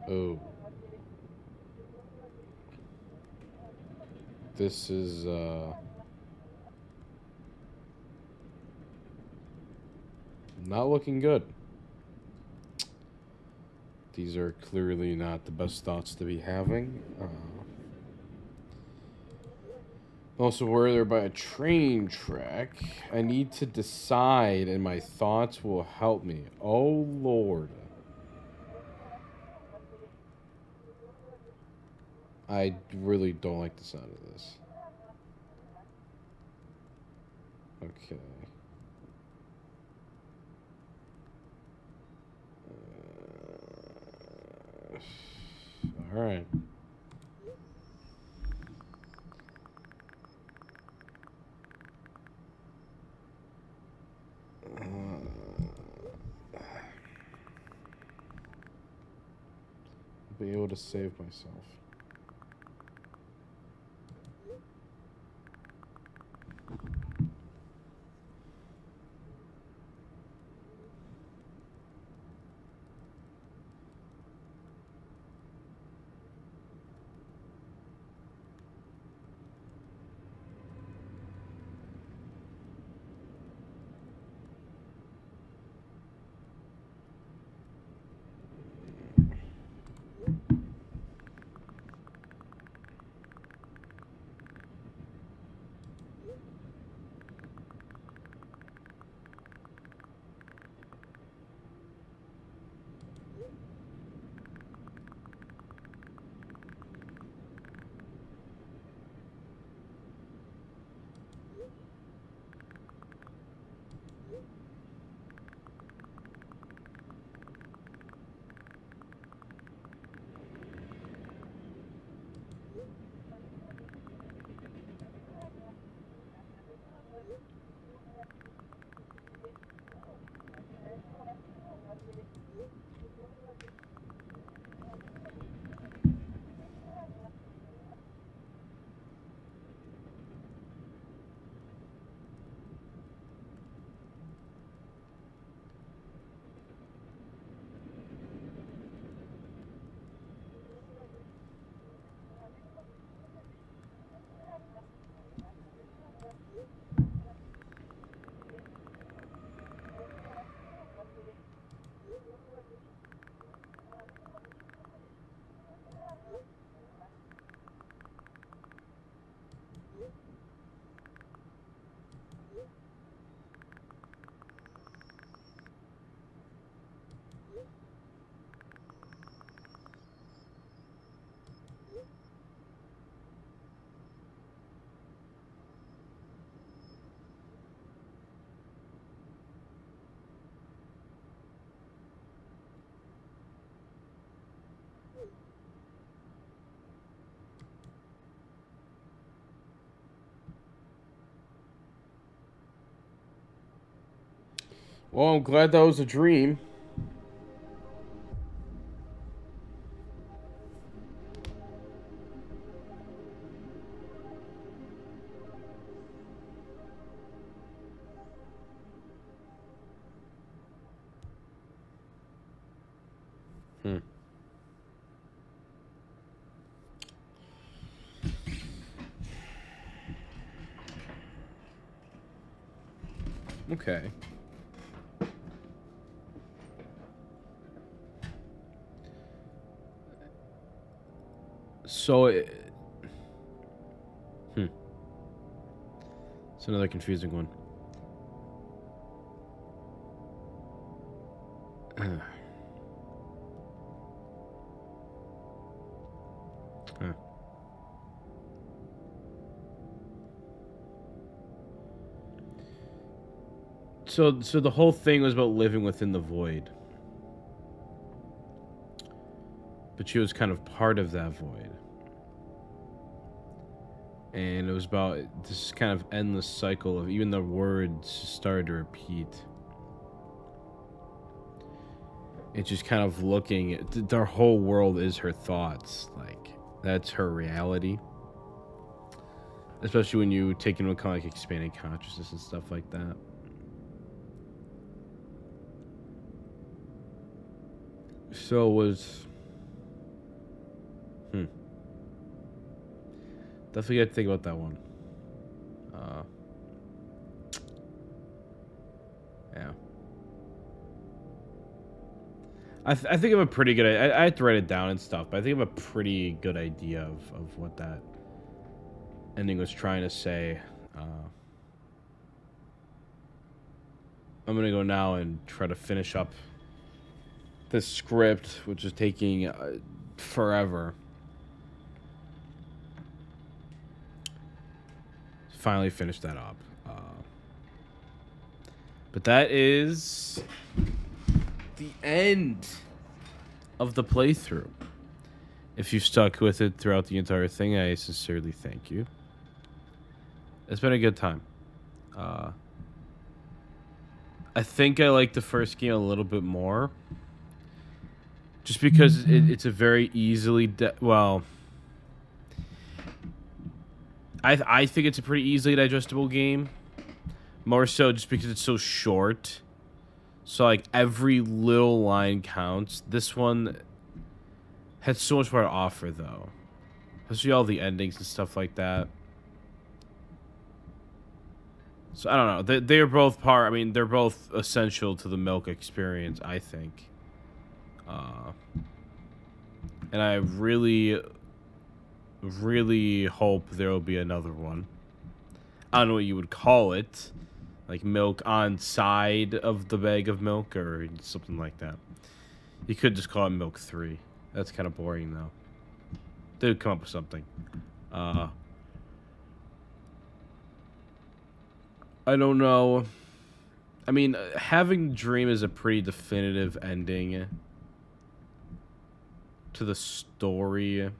Oh. This is, not looking good. These are clearly not the best thoughts to be having. Also worried they're by a train track. I need to decide, and my thoughts will help me. Oh, Lord. I really don't like the sound of this. Okay. All right. Be able to save myself. Well, I'm glad that was a dream. Hmm. Okay. So, it's another confusing one. Huh. So the whole thing was about living within the void, but she was kind of part of that void, and it was about this kind of endless cycle of even the words started to repeat. It's just kind of looking at their whole world is her thoughts, like that's her reality. Especially when you take into account like expanding consciousness and stuff like that. So it was definitely got to think about that one. Yeah. I think I have a pretty good... I have to write it down and stuff, but I think I have a pretty good idea of what that ending was trying to say. I'm going to go now and try to finish up this script, which is taking forever. Finally finish that up. But that is the end of the playthrough. If you stuck with it throughout the entire thing, I sincerely thank you. It's been a good time. I think I like the first game a little bit more. Just because it's a very easily... well... I think it's a pretty easily digestible game. More so just because it's so short. So, like, every little line counts. This one had so much more to offer, though. Especially all the endings and stuff like that. So, I don't know. They're both part... I mean, they're both essential to the Milk experience, I think. And I really hope there will be another one. I don't know what you would call it. Like milk on side of the bag of milk or something like that. You could just call it Milk 3. That's kind of boring, though. They would come up with something. I don't know. I mean, having Dream is a pretty definitive ending to the story,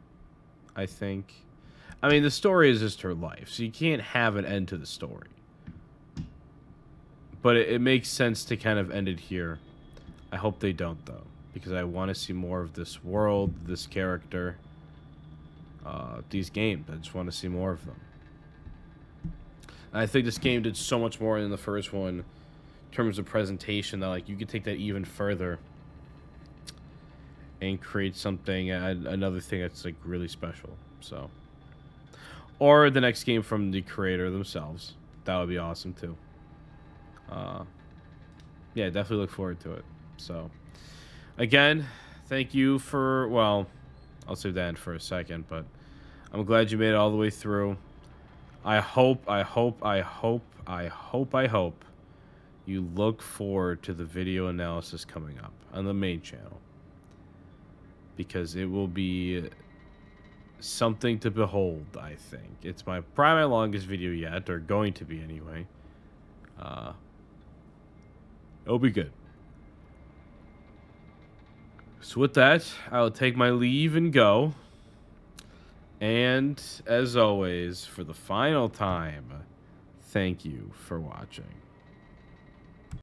I think. I mean, the story is just her life, so you can't have an end to the story. But it makes sense to kind of end it here. I hope they don't, though, because I want to see more of this world, this character, these games. I just want to see more of them. And I think this game did so much more than the first one in terms of presentation that, like, you could take that even further and create something, another thing that's, like, really special. So, or the next game from the creator themselves. That would be awesome, too. Yeah, definitely look forward to it. So, again, thank you for, well, I'll save that in for a second, but I'm glad you made it all the way through. I hope you look forward to the video analysis coming up on the main channel, because it will be something to behold. I think it's probably my longest video yet, or going to be anyway. It'll be good. So with that, I'll take my leave and go. And as always, for the final time, thank you for watching.